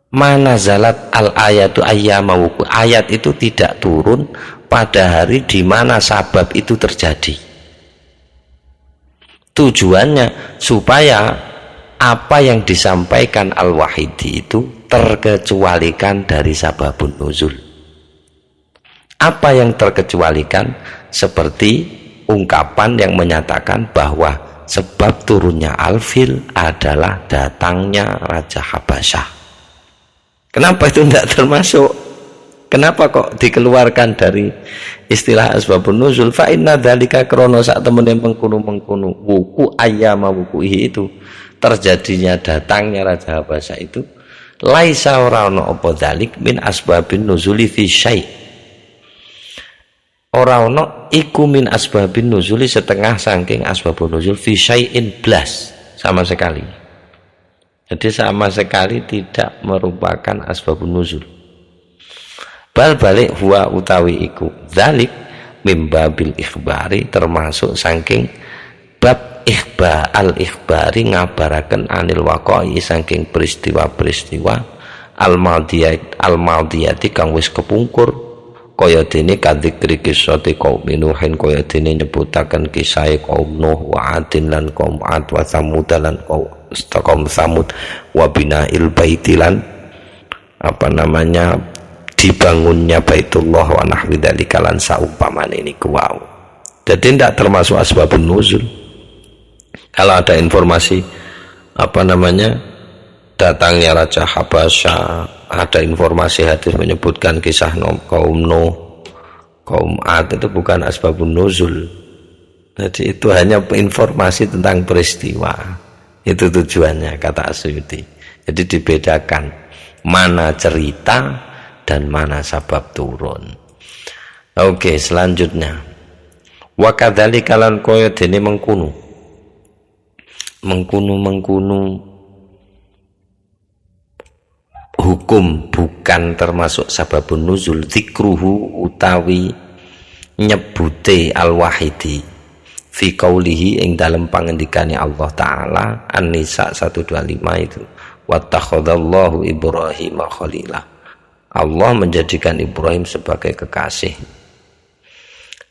manazalat al ayatu ayyamawuku, ayat itu tidak turun pada hari di mana sabab itu terjadi. Tujuannya supaya apa yang disampaikan Al-Wahidi itu terkecualikan dari sababun nuzul. Apa yang terkecualikan? Seperti ungkapan yang menyatakan bahwa sebab turunnya Al-Fil adalah datangnya Raja Habasyah. Kenapa itu tidak termasuk? Kenapa kok dikeluarkan dari istilah asbabun nuzul? Fa inna dzalika krono sak temene mengkono wuku ayyama wukuhi itu terjadinya datangnya Raja Habasyah itu laisa ora ono apa dzalik min asbabin nuzuli fi syai'. Ora ono iku min asbabin nuzuli setengah saking asbabun nuzul fi syai'in blas sama sekali. Jadi sama sekali tidak merupakan asbabun nuzul. Bal balik huwa utawi iku dzalik mimbabil ikhbari termasuk saking bab al-ikhbari ngabaraken anil waqa'i saking peristiwa-peristiwa al-madiyati kang wis kepungkur kaya dene kadzikri kisati kaum Nuhin, kaya dene nyebutaken kisah kaum Nuh wa Adin lan kaum Ad wa Samud lan kaum Samud wa bina'il baitilan dibangunnya Baitullah wa nahwi dzalika lan saumpamane niku wau. Jadi tidak termasuk asbabun nuzul. Kalau ada informasi datangnya Raja Habasyah, ada informasi hadis menyebutkan kisah kaum Nuh, kaum Ad, itu bukan asbabun nuzul. Jadi itu hanya informasi tentang peristiwa. Itu tujuannya kata Asyuti. Jadi dibedakan mana cerita dan mana sabab turun. Oke, selanjutnya wa kadzalika lan kaya dene mengkunu hukum bukan termasuk sababun nuzul zikruhu utawi nyebute al-Wahidi fi qaulihi ing dalem pangendikane Allah taala An-Nisa 125 itu wattakhadallahu Ibrahim khalila. Allah menjadikan Ibrahim sebagai kekasih.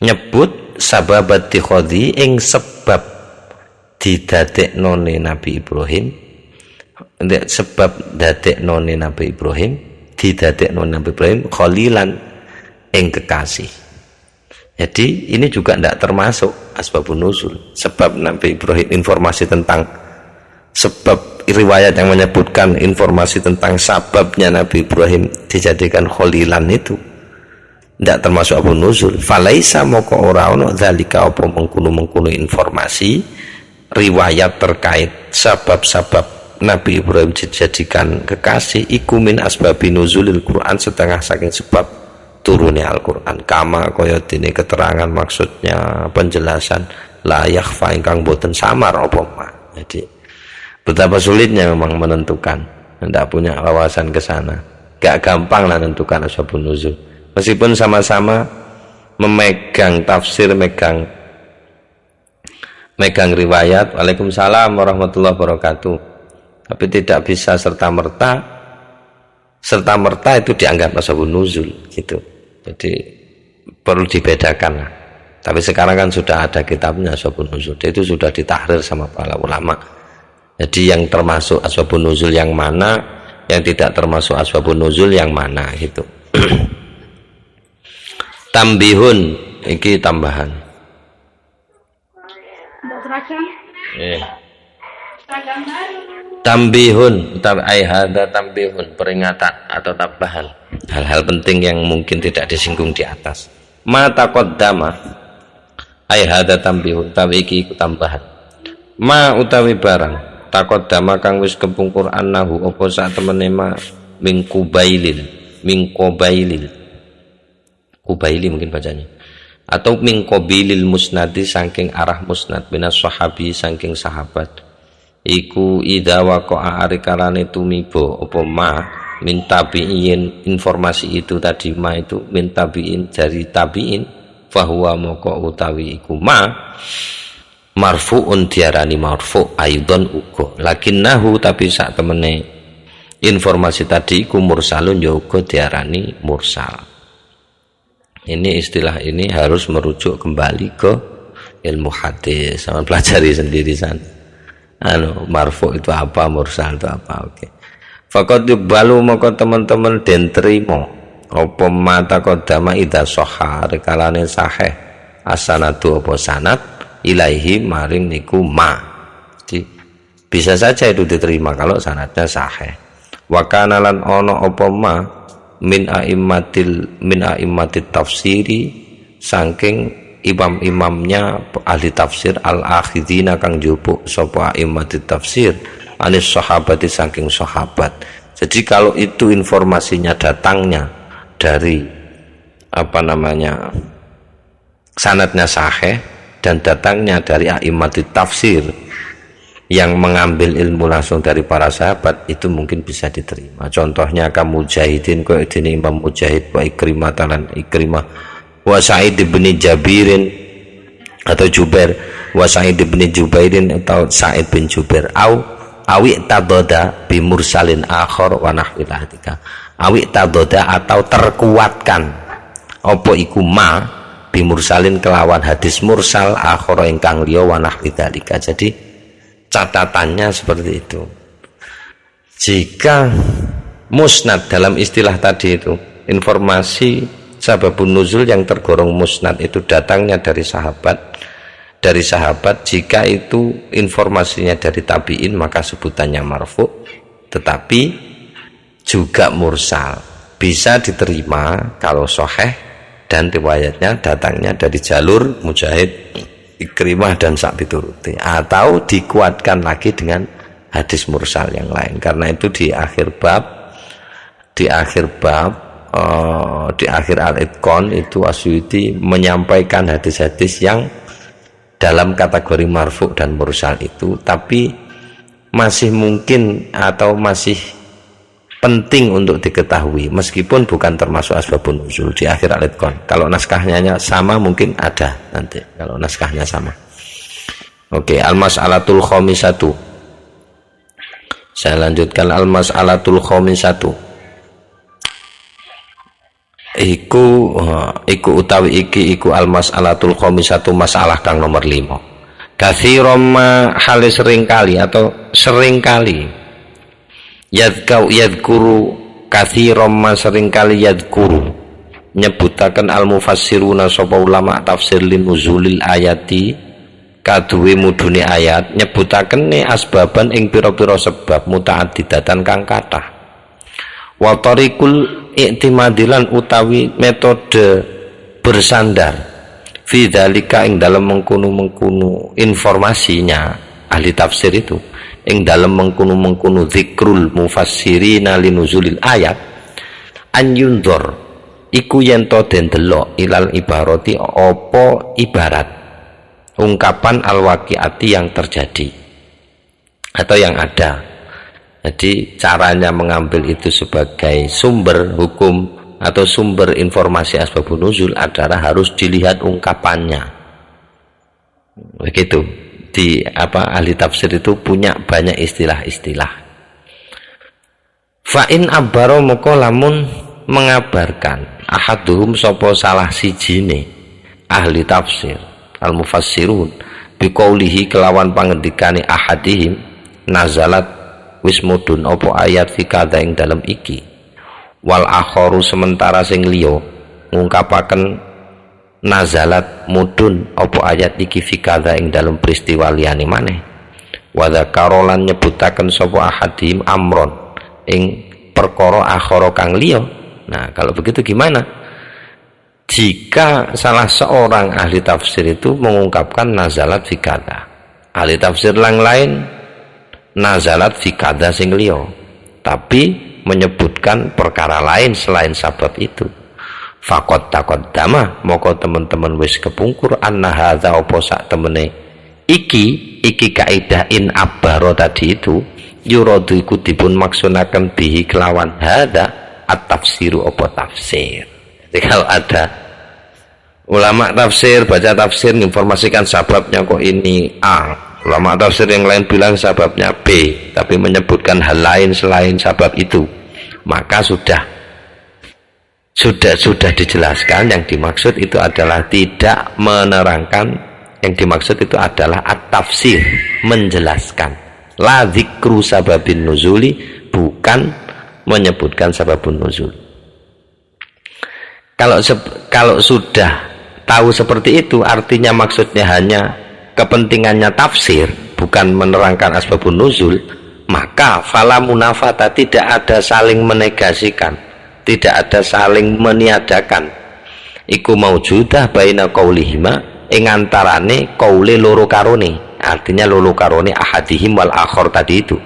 Nyebut sababat tikhadhi ing sebab didadeknone Nabi Ibrahim, sebab dadeknone Nabi Ibrahim, didadeknone Nabi Ibrahim khalilan ing kekasih. Jadi ini juga tidak termasuk asbabun nuzul. Sebab Nabi Ibrahim, informasi tentang sebab riwayat yang menyebutkan informasi tentang sababnya Nabi Ibrahim dijadikan khalilan itu tidak termasuk asbabun nuzul. Falaisa moko ora ono zalika apa mengkuno informasi riwayat terkait sabab-sabab Nabi Ibrahim dijadikan kekasih iku min asbabin nuzulil Quran setengah saking sebab turunnya Al-Quran kama kaya dene keterangan maksudnya penjelasan la yakhfa ingkang boten samar apa ma. Jadi betapa sulitnya memang menentukan, tidak punya wawasan ke sana, gak gampang lah menentukan asbabun nuzul meskipun sama-sama memegang tafsir, megang riwayat. Waalaikumsalam warahmatullahi wabarakatuh. Tapi tidak bisa serta-merta itu dianggap asbabun nuzul gitu. Jadi perlu dibedakan lah. Tapi sekarang kan sudah ada kitabnya asbabun nuzul, itu sudah ditahrir sama para ulama. Jadi yang termasuk asbabun nuzul yang mana, yang tidak termasuk asbabun nuzul yang mana gitu. Tambihun iki tambahan. Tambihun utawi hadza tambihun, peringatan atau tambahan hal-hal penting yang mungkin tidak disinggung di atas. Ma taqaddama hadza tambihun utawi iki tambahan. Ma utawi barang taqaddama kang wis kepungkur annahu apa sak temene ma min kubaili mungkin bacanya, atau min qabilil musnadi saking arah musnad minas sahabi saking sahabat iku idza waqa'a arikalane tumiba apa ma min tabi'in, informasi itu tadi ma itu min tabi'in dari tabi'in, fahuwa moko utawi iku ma marfu'un diarani marfu' aidon uga, lakinnahu tapi sak temene informasi tadi iku mursalun ya uga diarani mursal. Ini istilah ini harus merujuk kembali ke ilmu hadis, sama pelajari sendiri sana. Marfu itu apa, mursal itu apa. Oke. Faqad yubalu maka teman-teman den trimo apa mata kodama idza sahha rekalane sahih asanatu apa sanad ilaihi maring niku ma. Jadi bisa saja itu diterima kalau sanadnya sahih. Wa kana lan ono apa ma min a'immatit tafsiri saking imam-imamnya ahli tafsir al-akhidina kang jupuk sapa a'immatit tafsir anis sahabati saking sahabat. Jadi kalau itu informasinya datangnya dari sanadnya sahih dan datangnya dari a'immatit tafsir yang mengambil ilmu langsung dari para sahabat, itu mungkin bisa diterima. Contohnya kamu Mujahidin kok ini Imam Mujahid wa Ikrimah talan Ikrimah wa Sa'id bin Jabirin atau Jubair wa Sa'id bin Jubairin atau Sa'id bin Jubair awi tadoda bi mursalin akhar wa nahwi dzalika, awi tadoda atau terkuatkan apa iku ma bi mursalin kelawan hadis mursal akhar ingkang liya wa nahwi dzalika. Jadi catatannya seperti itu. Jika musnad dalam istilah tadi itu informasi sababun nuzul yang tergolong musnad itu datangnya dari sahabat, jika itu informasinya dari tabi'in maka sebutannya marfu, tetapi juga mursal bisa diterima kalau sahih dan riwayatnya datangnya dari jalur Mujahid, Ikrimah dan sak pituruti, atau dikuatkan lagi dengan hadis mursal yang lain. Karena itu di akhir Al-Itqan itu Asyuti menyampaikan hadis-hadis yang dalam kategori marfu dan mursal itu, tapi masih mungkin atau masih penting untuk diketahui meskipun bukan termasuk asbabun nuzul di akhir Al-Itqan. Kalau naskahnya sama mungkin ada nanti kalau naskahnya sama. Oke, al-mas'alatul khamisatu. Saya lanjutkan al-mas'alatul khamisatu. Iku utawi iku al-mas'alatul khamisatu, masalah kang nomor 5. Katsiran ma hale seringkali atau seringkali yadhkuru katsiran ma seringkali yadhkuru nyebutaken al-mufassiruna sapa ulama tafsir linuzulil ayati kaduwe mudune ayat, nyebutaken asbaban ing pira-pira sebab muta'addidatan kang kathah. Wa tariqul i'timadilan utawi metode bersandar fi dzalika ing dalem mengkono-mengkono informasinya ahli tafsir itu, ing dalem mengkono-mengkono zikrul mufassirina linuzulil ayat an yunzur iku yen to den delok ilal ibarati apa ibarat ungkapan al-waqi'ati yang terjadi atau yang ada. Jadi caranya mengambil itu sebagai sumber hukum atau sumber informasi asbabun nuzul adalah harus dilihat ungkapannya. Begitu. Di ahli tafsir itu punya banyak istilah-istilah. Fa'in abbaro moko lamun mengabarkan ahaduhum sapa salah sijine ahli tafsir al-mufassirun biqaulihi kelawan pangendikane ahadihim nazalat wis mudun apa ayat fi kadza ing dalem iki, wal akharu sementara sing liya ngungkapaken nazalat mudun apa ayat iki fi kadza ing dalem peristiwa liyane maneh, wa dzakarolan nyebutaken sapa ahadihim amron ing perkara akhara kang liya. Nah, kalau begitu gimana? Jika salah seorang ahli tafsir itu mengungkapkan nazalat fi kadza, ahli tafsir yang lain nazalat fi kadza sing liya, tapi menyebutkan perkara lain selain sabab itu, faqad taqaddama moko teman-teman wis kepungkur anna hadza apa sak temene iki kaidah in abbaro tadi itu yuradu iku dipun maksunaken bihi kelawan hada at-tafsiru apa tafsir. Jadi kalau ada ulama tafsir baca tafsir informasikan sababnya kok ini A, ulama tafsir yang lain bilang sababnya B, tapi menyebutkan hal lain selain sabab itu, maka sudah dijelaskan yang dimaksud itu adalah tidak menerangkan, yang dimaksud itu adalah at-tafsir, menjelaskan, la dzikru sababin nuzuli, bukan menyebutkan sababun nuzul. Kalau sudah tahu seperti itu, artinya maksudnya hanya kepentingannya tafsir, bukan menerangkan asbabun nuzul, maka fala munafata, tidak ada saling menegasikan, tidak ada saling meniadakan. Iku maujudah baina qaulihima, ing antarane qaule loro karone, artinya loro karone ahadihim wal akhar tadi itu,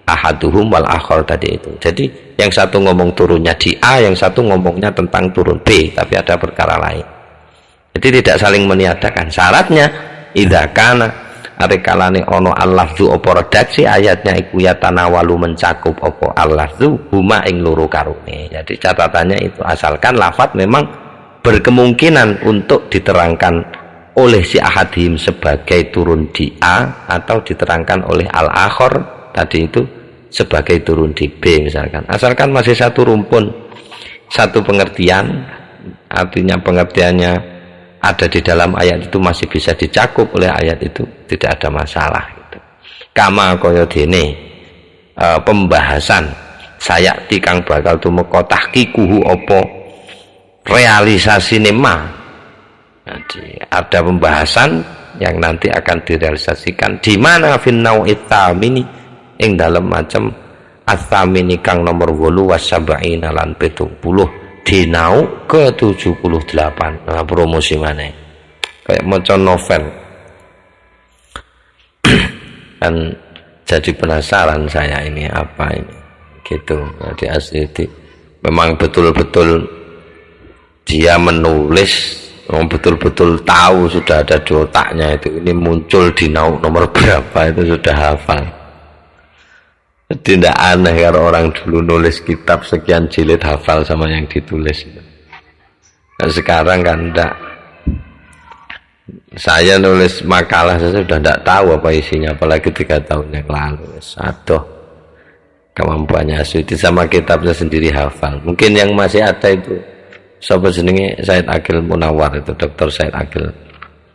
ahaduhum wal akhar tadi itu. Jadi yang satu ngomong turunnya di A, yang satu ngomongnya tentang turun B, tapi ada perkara lain. Jadi tidak saling meniadakan. Syaratnya idza kana arekalane ono al-lafzu apa redaksi ayatnya iku ya tanawalu mencakup apa al-lafzu huma ing loro karone. Jadi catatannya itu asalkan lafaz memang berkemungkinan untuk diterangkan oleh si ahadihim sebagai turun di A, atau diterangkan oleh al-akhor tadi itu sebagai turun di B misalkan. Asalkan masih satu rumpun, satu pengertian, artinya pengertiannya ada di dalam ayat itu, masih bisa dicakup oleh ayat itu, tidak ada masalah gitu. Kama kaya dene pembahasan saya tikang bakal tumeka tahqiquhu apa realisasi nema. Jadi ada pembahasan yang nanti akan direalisasikan di mana finnau itsamini ing dalam macam atsamini kang nomor 8 wasab'ina lan 70 dinau ke 78. Nah, promosi mana kayak maca novel kan, jadi penasaran saya ini apa ini gitu. Jadi asli memang betul-betul dia menulis, betul-betul tahu, sudah ada di otaknya itu, ini muncul di nomor berapa itu sudah hafal. Tidak aneh kalau orang dulu nulis kitab sekian jilid hafal sama yang ditulis. Nah, sekarang kan enggak. Saya nulis makalah saya sudah tidak tahu apa isinya, apalagi 3 tahun yang lalu. Aduh, kemampuannya Asyuti sama kitabnya sendiri hafal. Mungkin yang masih ada itu siapa jenenge Said Akil Munawar, itu Dr. Said Akil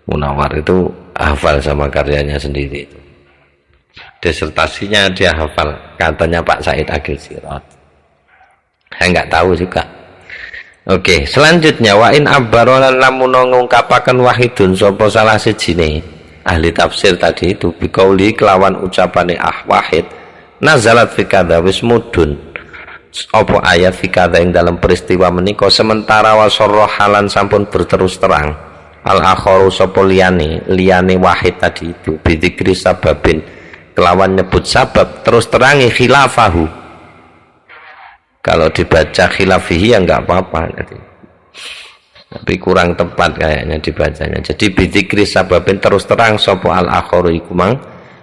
Munawar itu hafal sama karyanya sendiri itu. Disertasinya dia hafal, katanya Pak Said Akil Sirot. Saya nggak tahu juga. Oke, selanjutnya wa in abbarolan lamun ngungkapaken wahidun sapa salah sijine ahli tafsir tadi itu biqauli kelawan ucapane wahid nazalat fi kadza wis mudun apa ayat fi kadza ing dalam peristiwa menika, sementara wasarra halan sampun berterus terang al akharu sapa liyane wahid tadi itu bidzikri sababin kelawan nyebut sabab terus terangi khilafahu. Kalau dibaca khilafihi ya enggak apa-apa nanti, tapi kurang tepat kayaknya dibacanya. Jadi bidzikri sababin terus terang sapa al akharu iku mang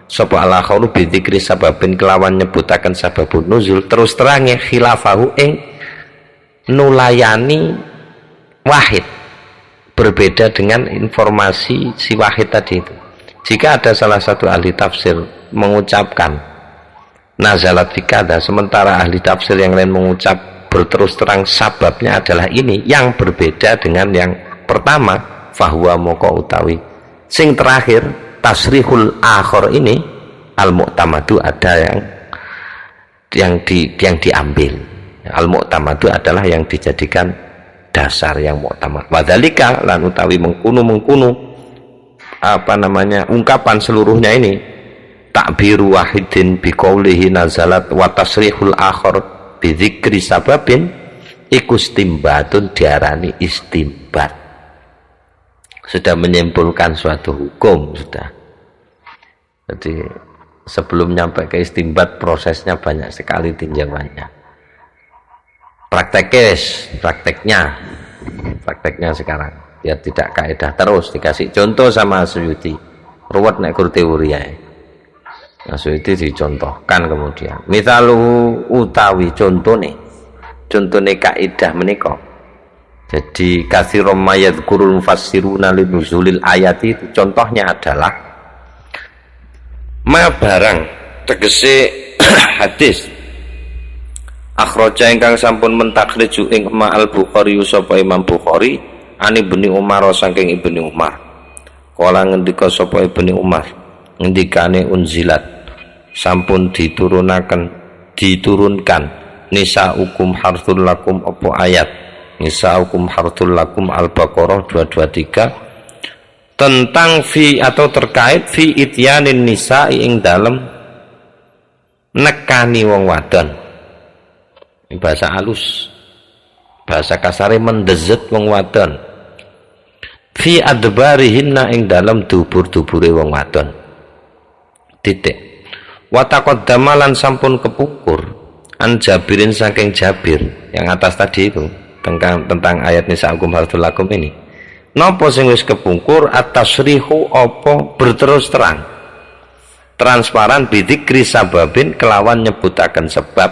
sapa al akharu bidzikri sababin kelawan nyebutaken sababun nuzul terus terangi khilafahu ing nulayani wahid, berbeda dengan informasi si wahid tadi itu. Jika ada salah satu ahli tafsir mengucapkan nazalat fi kadza, sementara ahli tafsir yang lain mengucap berterus terang sababnya adalah ini, yang berbeda dengan yang pertama, fahuwa moko utawi sing terakhir tasrihul akhir ini al mu'tamadu, ada yang diambil. Al mu'tamadu adalah yang dijadikan dasar, yang mu'tamad. Wadzalika lan utawi mengkunu apa namanya ungkapan seluruhnya ini takbiru wahidin biqaulihi nazalat wa tasrihul akhar bidzikri sababin iku istimbatun, diarani istimbat, sudah menyimpulkan suatu hukum sudah. Jadi sebelum nyampe ke istimbat prosesnya banyak sekali tinjauannya. Prakteknya sekarang biar tidak kaidah terus dikasih contoh sama Suyuti, ruwet nek kur teori ya. Maksudnya dicontohkan kemudian. Misalu utawi contone kaidah menika. Jadi katsirum mayadhkurul mufassiruna linuzulil ayati itu contohnya adalah ma barang tegese hadis akhraja ingkang sampun mentakhriju ing ma al Bukhari sapa Imam Bukhari ani Ibnu Umar saking Ibnu Umar. Kala ngendika sapa Ibnu Umar ngendikane unzilat sampun diturunkan nisa hukum harthul lakum apa ayat nisa hukum harthul lakum Al-Baqarah 223 tentang fi atau terkait fi ityanin nisa ing dalem nekani wong wadon. Ini bahasa halus, bahasa kasare mendezet wong wadon. Fi adbarihinna ing dalem dubur-dubure wong wadon. Titik. Wa taqaddama lan sampun kepungkur an Jabirin saking Jabir yang atas tadi itu tentang ayat nisa hukum harthul lakum ini. Napa sing wis kepungkur at-tasrihu apa berterus terang transparan bidzikri sababin kelawan nyebutaken sebab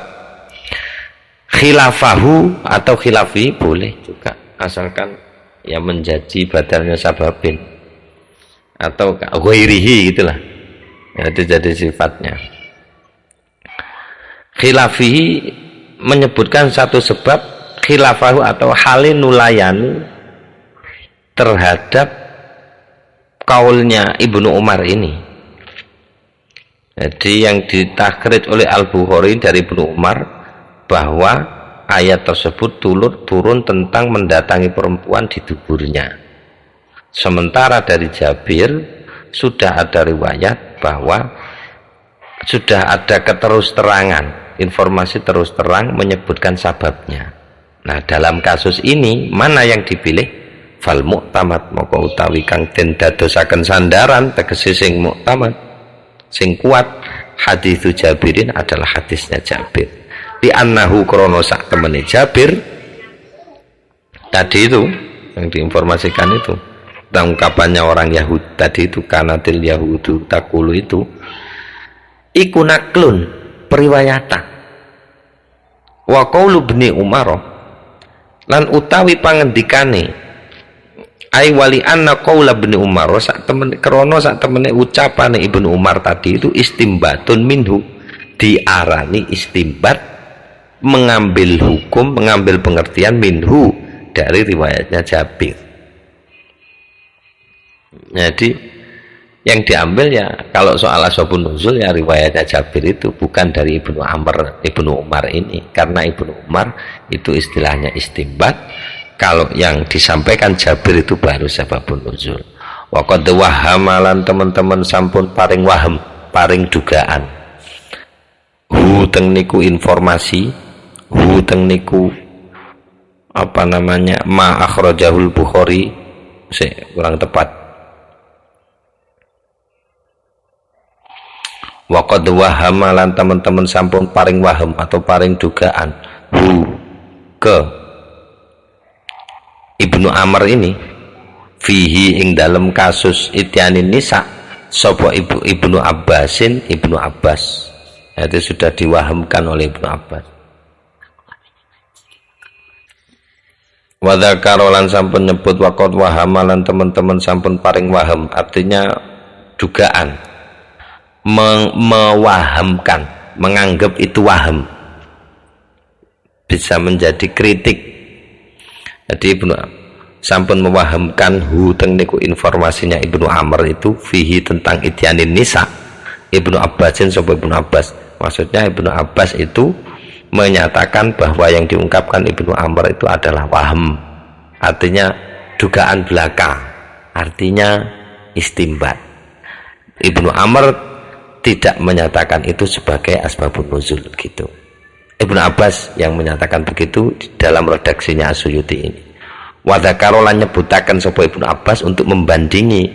khilafahu atau khilafi boleh juga asalkan ya menjadi badalnya sababin atau ghairihi gitulah ya, itu jadi sifatnya. Khilafihi menyebutkan satu sebab khilafahu atau halin nulayani terhadap kaulnya Ibnu Umar ini. Jadi yang ditakrid oleh Al-Bukhari dari Ibnu Umar bahwa ayat tersebut turun tentang mendatangi perempuan di duburnya. Sementara dari Jabir sudah ada riwayat bahwa sudah ada keterus-terangan, informasi terus terang menyebutkan sababnya. Nah, dalam kasus ini mana yang dipilih? Fal mu'tamad moko utawi kang den dadosaken sandaran tegese sing mu'tamad sing kuat hadis Jabirin adalah hadisnya Jabir. Di annahu krono sak temene Jabir tadi itu yang diinformasikan itu tentang ungkapannya orang Yahudi tadi itu kanatil Yahudu takulu itu iku naklun periwayatan wa qaulu Ibnu Umar lan utawi pangendikane ai wali anna qaula Ibnu Umar sak temene krana sak temene ucapane Ibnu Umar tadi itu istimbatun minhu diarani istimbat mengambil hukum mengambil pengertian minhu dari riwayatnya Jabir. Jadi yang diambil ya kalau soal asbabun nuzul ya riwayatnya Jabir itu bukan dari Ibnu Umar ini karena Ibnu Umar itu istilahnya istimbat. Kalau yang disampaikan Jabir itu baru sababun nuzul. Wa qad wahamalan teman-teman sampun paring waham, paring dugaan. Hu teng niku informasi, hu teng niku apa namanya? Ma akhrajahul Bukhari. Kurang tepat. Wa qad wahamalan teman-teman sampun paring waham atau paring dugaan. Hu ke Ibnu Amr ini fihi ing dalam kasus ityanin nisa sapa Ibnu Abbasin Ibnu Abbas itu sudah diwahamkan oleh Ibnu Abbas. Wa dzakara lan sampun nyebut waqad wahamalan teman-teman sampun paring waham artinya dugaan mewahamkan menganggap itu waham bisa menjadi kritik. Jadi Ibnu sampun mewahamkan hu teng niku informasinya Ibnu Amr itu fihi tentang ityanin nisa Ibnu Abbasin sapa Ibnu Abbas. Maksudnya Ibnu Abbas itu menyatakan bahwa yang diungkapkan Ibnu Amr itu adalah waham. Artinya dugaan belaka. Artinya istimbat. Ibnu Amr tidak menyatakan itu sebagai asbabun nuzul gitu. Ibnu Abbas yang menyatakan begitu di dalam redaksinya As-Suyuti ini. Wa dzakarolan nyebutaken sapa Ibnu Abbas untuk membandingi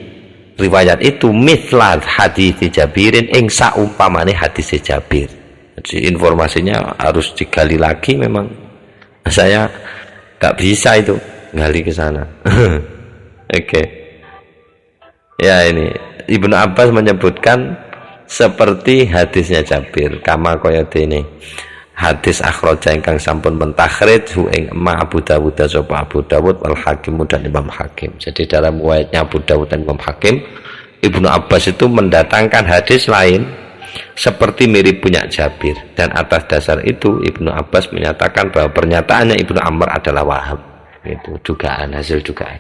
riwayat itu mithlat hadis Jabirin ing saumpamane hadis Jabir. Jadi informasinya harus digali lagi memang. Saya enggak bisa itu gali ke sana. Oke. Ya ini Ibnu Abbas menyebutkan seperti hadisnya Jabir, kama kaya dene hadis akhraja ingkang sampun mentakhrij hu ing ma Abu Dawud sapa Abu Dawud wal Hakim dan Imam Hakim. Jadi dalam riwayatnya Abu Dawud dan Imam Hakim, Ibnu Abbas itu mendatangkan hadis lain seperti mirip punya Jabir, dan atas dasar itu Ibnu Abbas menyatakan bahwa pernyataannya Ibnu Amr adalah waham. Itu dugaan, hasil dugaan.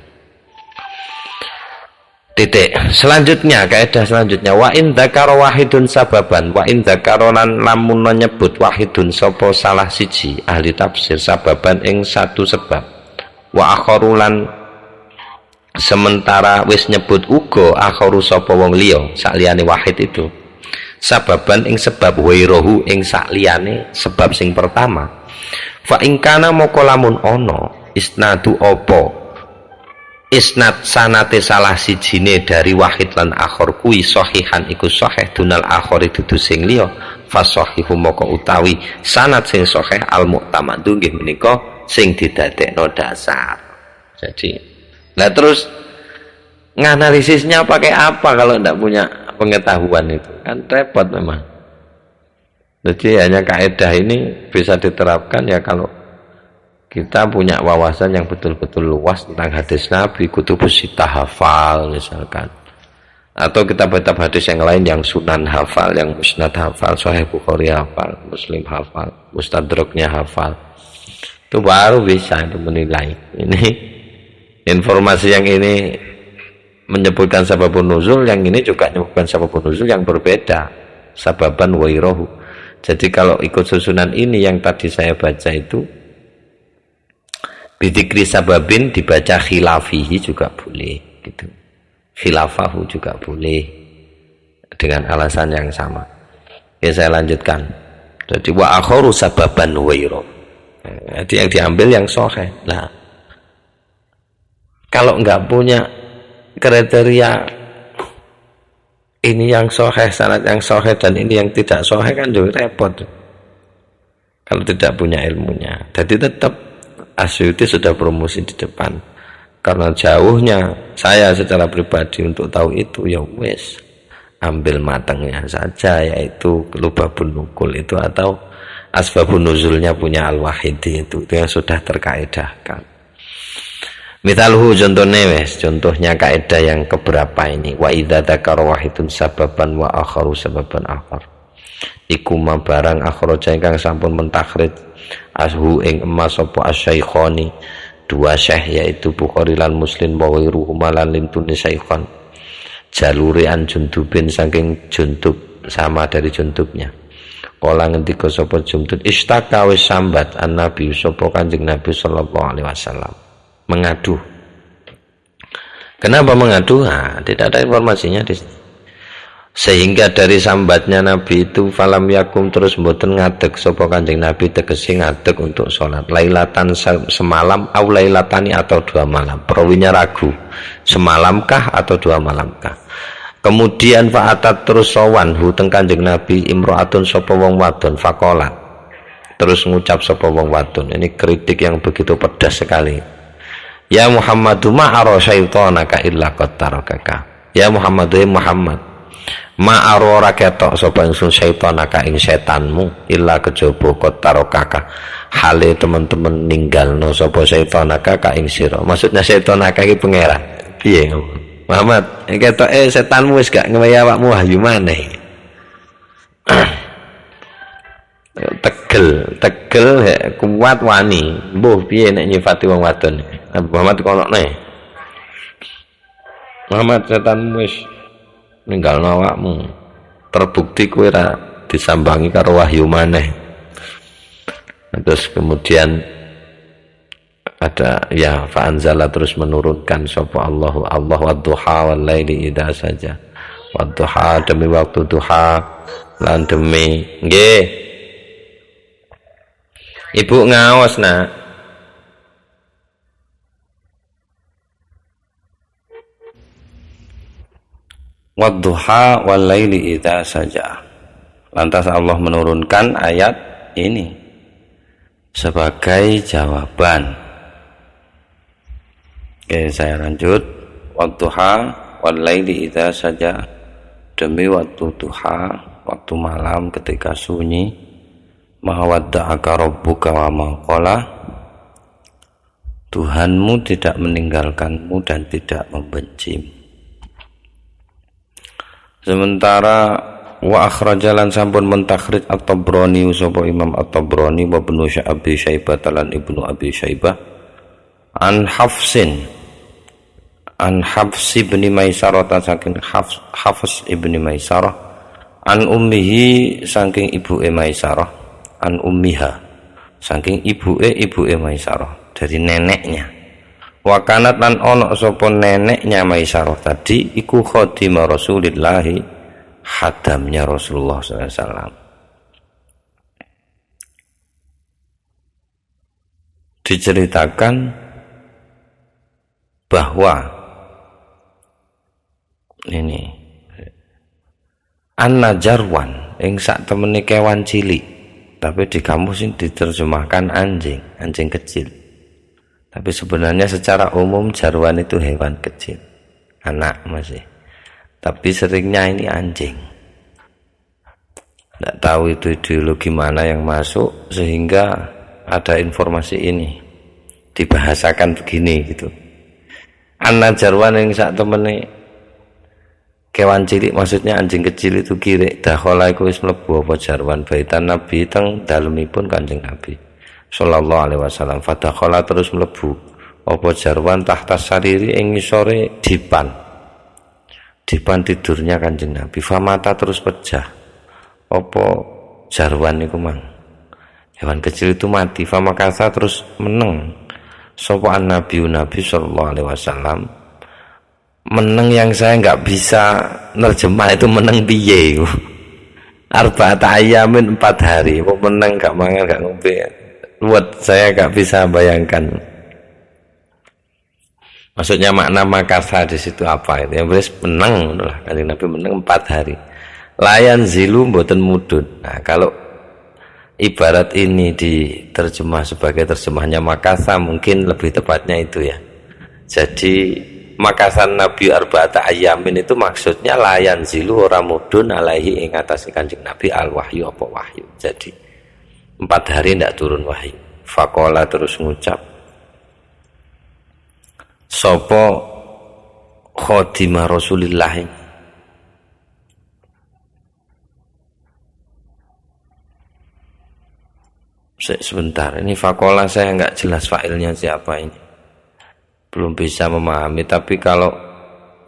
Titik. Selanjutnya, kaidah selanjutnya, wa in dzakara wahidun sababan, wa in dzakara lan lamun nyebut wahidun sapa salah siji ahli tafsir sababan ing satu sebab, wa akharu lan sementara wis nyebut uga akharu sapa wong liya sakliyane wahid itu sababan ing sebab wairahu ing sakliyane sebab sing pertama, fa ing kana moko lamun ana isnadu apa isnad sanate salah sijine dari wahid lan akhir kuwi sahihan iku sahih dunal akhir dudu sing liya fa sahihu moko utawi sanad sing sahih al mu'tamadu nggih menika sing didadekno dasar. Jadi lah terus nganalisisnya pakai apa kalau tidak punya pengetahuan? Itu kan repot memang. Jadi hanya kaidah ini bisa diterapkan ya kalau kita punya wawasan yang betul-betul luas tentang hadis Nabi, kutubus sitah hafal misalkan, atau kitab-kitab hadis yang lain yang sunan hafal, yang musnad hafal, sahih Bukhari hafal, Muslim hafal, mustadraknya hafal, itu baru bisa itu menilai ini informasi yang ini menyebutkan sababun nuzul, yang ini juga menyebutkan sababun nuzul yang berbeda, sababan wairahu. Jadi kalau ikut susunan ini yang tadi saya baca itu bidikri sababin dibaca khilafihi juga boleh gitu, khilafahu juga boleh dengan alasan yang sama. Ya saya lanjutkan. Jadi wa akharu sababan wairo, jadi yang diambil yang sahih. Nah kalau enggak punya kriteria ini yang sahih, sanad yang sahih, dan ini yang tidak sahih kan juga repot kalau tidak punya ilmunya. Jadi tetap Asyuti sudah promosi di depan, karena jauhnya saya secara pribadi untuk tahu itu, ya wes ambil matangnya saja, yaitu lubabun nukul itu atau asbabun nuzulnya punya al-wahidi itu yang sudah terkaedahkan. Misalhu contohnya wes, contohnya kaidah yang keberapa ini, wa idza dzakara wahidun sababan wa akharu sababan akhar iku ma barang akhraja ingkang sampun mentakhrij ashu ing emas sapa asy-syaikhani dua syekh yaitu Bukhari lan Muslim wa ghairuhuma lan lintune syaikhan jalure an Jundubin saking Jundub sama dari Jundubnya. Kala ngendika sapa Jundub istaka wis sambat an Nabi sapa Kanjeng Nabi sallallahu alaihi wasallam mengadu. Kenapa mengadu? Nah, tidak ada informasinya di sini. Sehingga dari sambatnya Nabi itu falam yakum terus mboten ngadeg sapa Kanjeng Nabi, tegese ngadeg untuk sholat lailatan semalam au lailatani atau 2 malam. Perawinya ragu, semalamkah atau 2 malamkah. Kemudian fa'atat terus sowan hu teng Kanjeng Nabi imro'atun sapa wong wadon faqalat. Terus ngucap sapa wong wadon, ini kritik yang begitu pedas sekali. Ya Muhammadu ma'ara syaitonaka illa qad tarakaka. Ya Muhammadu Muhammad, ma'arora ketok sapa ingsun syaitonaka ing setanmu illa kejaba kotarokaka hale teman-teman ninggalno sapa syaitonaka ka ing sira. Maksudnya syaitonaka iki pangeran piye Muhammad, ketoke setanmu wis gak ngewehi awakmu wahyu maneh. tegel kuat wani mbuh piye nek nyifati wong wadon. Muhammad konokne Muhammad, setanmu wis ninggalno awakmu, terbukti kowe ra disambangi karo wahyu maneh. Terus kemudian ada ya fa'anzala terus menurunkan sapa Allah wadduha wal laili idza saja, wadduha demi waktu duha lan demi nggih ibu ngaos nak wadduha wal laili idza saja. Lantas Allah menurunkan ayat ini sebagai jawaban. Oke, saya lanjut. Wadduha wal laili idza saja demi waktu duha, waktu malam ketika sunyi, mawadda'aka rabbuka wa ma qala, Tuhanmu tidak meninggalkanmu dan tidak membencimu. Sementara wa akhrajalan sampun mentakhrij At-Tabrani sapa Imam At-Tabrani wa Ibnu Abi Syaibah lan Ibnu Abi Syaibah an Hafs bin Maisarah saking Hafs ibni Maisarah an ummihi saking ibuke Maisarah an ummiha saking ibuke Maisarah dari neneknya. Wa kanat lan ono sapa neneknya Maisarah tadi iku khadimah Rasulillahi, hadamnya Rasulullah SAW. Diceritakan bahwa ini An-Najarwan ing sak temene kewan cilik, tapi di kamus ini diterjemahkan anjing kecil. Tapi sebenarnya secara umum jarwan itu hewan kecil, anak masih. Tapi seringnya ini anjing. Tidak tahu itu ideologi mana yang masuk sehingga ada informasi ini dibahasakan begini gitu. An-Najarwan yang sak temene kewan cilik, maksudnya anjing kecil itu kirek dakhala iku wis mlebu apa jarwan baitan Nabi teng dalemipun Kanjeng Nabi sallallahu alaihi wasallam. Fadakhala terus mlebu apa jarwan tahta sariri ing ngisore dipan tidurnya Kanjeng Nabi. Famata terus pecah apa jarwan iku mang, hewan kecil itu mati. Famakasa terus meneng sapa Nabi sallallahu alaihi wasallam. Meneng yang saya nggak bisa nerjemah itu meneng piye. Arba'ata ayamin 4 hari. Kok meneng gak mangan gak ngombe. Buat saya nggak bisa bayangkan. Maksudnya makna makasa di situ apa itu? Yang beres meneng lah. Kanjeng Nabi meneng 4 hari. Layan zilu mboten mudun. Nah, kalau ibarat ini diterjemah sebagai terjemahnya makasa, mungkin lebih tepatnya itu ya. Jadi makasan Nabi arba'ata ayamin itu maksudnya layan zilu ora mudun alaihi ing atase Kanjeng Nabi al wahyu apa wahyu. Jadi 4 hari ndak turun wahyu. Faqala terus ngucap sapa khadimah Rasulillah. Sebentar, ini faqala saya enggak jelas fa'ilnya siapa ini. Belum bisa memahami, tapi kalau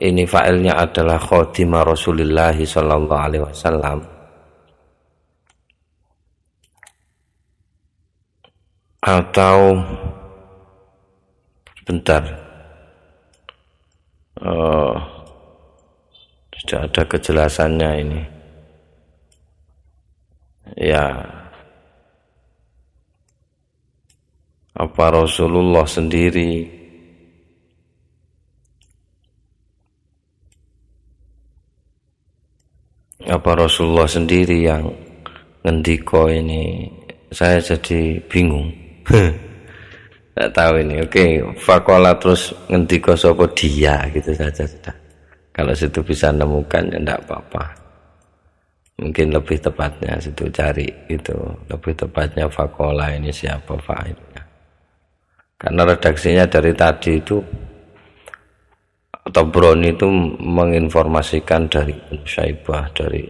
ini fa'ilnya adalah khadimah Rasulullah sallallahu alaihi wasallam, atau bentar, tidak ada kejelasannya ini ya, apa Rasulullah sendiri yang ngendiko ini, saya jadi bingung. Tidak tahu ini. Oke, faqala terus ngendiko sapa dia gitu saja sudah. Kalau situ bisa nemukan ya tidak apa-apa. Mungkin lebih tepatnya situ cari itu, lebih tepatnya faqala ini siapa fa'ilnya. Karena redaksinya dari tadi itu Tabrani itu menginformasikan dari Syaibah, dari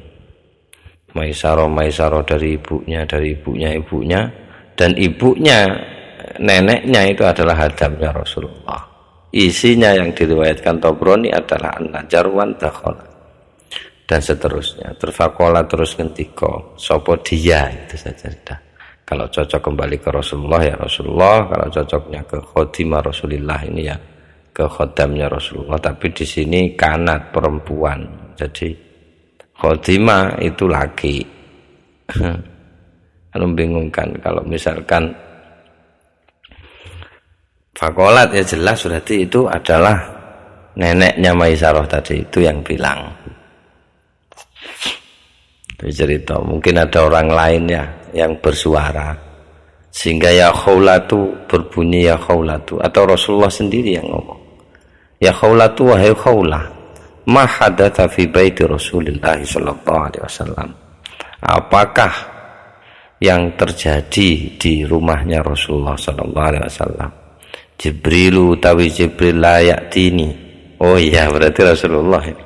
Maisarah dari ibunya, dan ibunya neneknya itu adalah hadamnya Rasulullah. Isinya yang diriwayatkan Tabrani adalah An-Najarwan dakhala dan seterusnya. Terfakola terus ngendika sapa dia, itu saja sudah. Kalau cocok kembali ke Rasulullah ya Rasulullah, kalau cocoknya ke khadimah Rasulillah ini ya ke khodamnya Rasulullah. Tapi di sini kanat perempuan, jadi khadimah itu laki. Membingungkan kalau misalkan fakolat ya jelas berarti itu adalah neneknya Maisarah tadi itu yang bilang. Itu cerita, mungkin ada orang lain ya yang bersuara sehingga ya khawlatu berbunyi ya khawlatu, atau Rasulullah sendiri yang ngomong ya khawlatu wahai khawlah ma hadatsa fi baiti Rasulillah sallallahu alaihi wasallam, apakah yang terjadi di rumahnya Rasulullah sallallahu alaihi wasallam. Jibrilu utawi Jibril la ya'tini. Oh iya, berarti Rasulullah ini.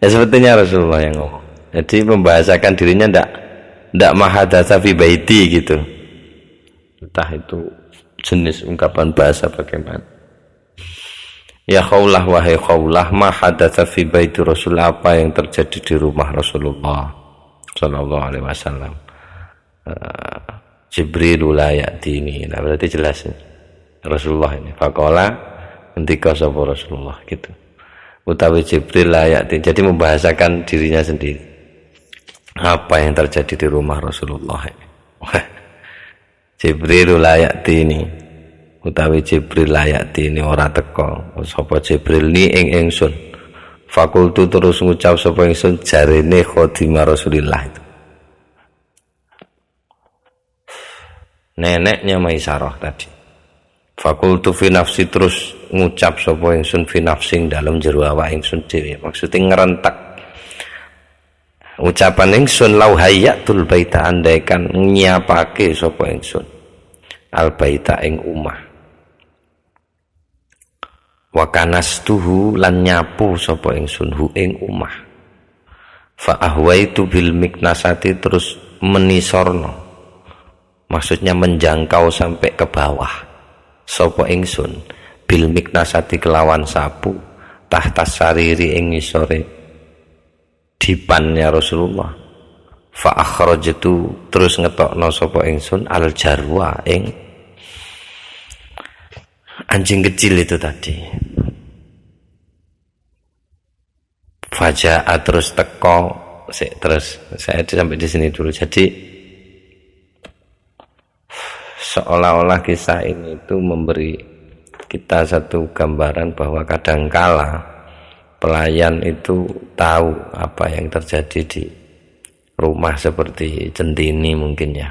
Ya sebetulnya Rasulullah yang ngomong. Jadi membahasakan dirinya ndak mahadatsa fi baiti gitu. Entah itu jenis ungkapan bahasa bagaimana. Ya khaulah wahai khaulah, ma hadatsa fi baiti Rasul, apa yang terjadi di rumah Rasulullah sallallahu alaihi wasallam. Jibril la ya'tini. Nah, berarti jelas ini. Rasulullah ini. Faqala ketika sapa Rasulullah gitu. Utawi Jibril la ya'tini. Jadi membahasakan dirinya sendiri. Apa yang terjadi di rumah Rasulullah ini. Jibril la ya'tini. Utawi Jibril layak dini ora teko sapa Jibril ni ing ingsun. Fakultu terus ngucap sapa ingsun jarene khodimah Rasulillah itu. Neneknya Maisarah tadi. Fakultu fi nafsi, terus ngucap sapa ingsun fi nafsing dalam jero awak ingsun dhewe. Maksudnya ngerentek. Ucapan ingsun lau hayyatul baita, andaikan nyiapake sapa ingsun al baita ing umah. Wa kanastuhu lan nyapu sapa ingsun hu ing umah. Fa ahwaitu bil miknasati, terus menisorno, maksudnya menjangkau sampai ke bawah sapa ingsun bil miknasati kelawan sapu tahta sariri ing ngisore dipannya Rasulullah. Fa akhrajtu, terus ngetokno sapa ingsun al jarwa ing anjing kecil itu tadi. Faja'a, terus teko. Terus saya sampai di sini dulu. Jadi seolah-olah kisah ini itu memberi kita satu gambaran bahwa kadangkala pelayan itu tahu apa yang terjadi di rumah, seperti centini mungkin ya,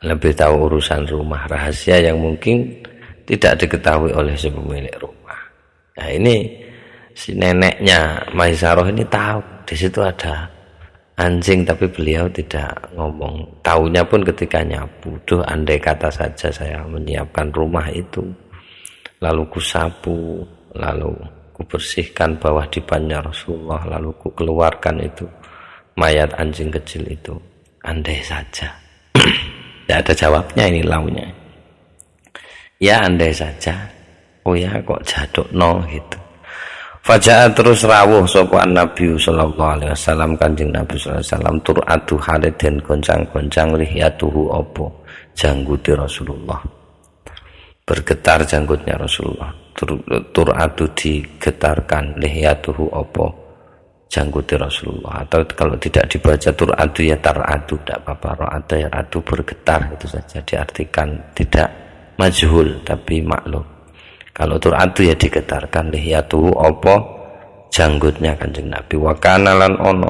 lebih tahu urusan rumah, rahasia yang mungkin tidak diketahui oleh si pemilik rumah. Nah ini si neneknya Maisarah ini tahu di situ ada anjing, tapi beliau tidak ngomong. Taunya pun ketika nyapu. Duh, andai kata saja saya menyiapkan rumah itu, lalu kusapu, lalu kubersihkan bawah dipannya Rasulullah, lalu ku keluarkan itu mayat anjing kecil itu. Andai saja. Tidak ada jawabnya ini launya. Ya andai saja. Oh ya kok jaduk no gitu. Faja'a, terus rawuh sapa Nabi sallallahu alaihi wasallam, Kanjeng Nabi sallallahu alaihi wasallam, tur'atu haliden goncang-goncang lihyatuhu apa jangguti Rasulullah. Bergetar janggutnya Rasulullah. Tur'atu, digetarkan, lihyatuhu apa jangguti Rasulullah. Atau kalau tidak dibaca tur'atu ya tar'atu, tidak apa-apa. Ra'ata ya ra'atu, bergetar, itu saja diartikan, tidak majhul tapi maklum. Kalau tur'atu ya digetarkan, lihyatuhu apa janggutnya Kanjeng Nabi. Wa kana lan ono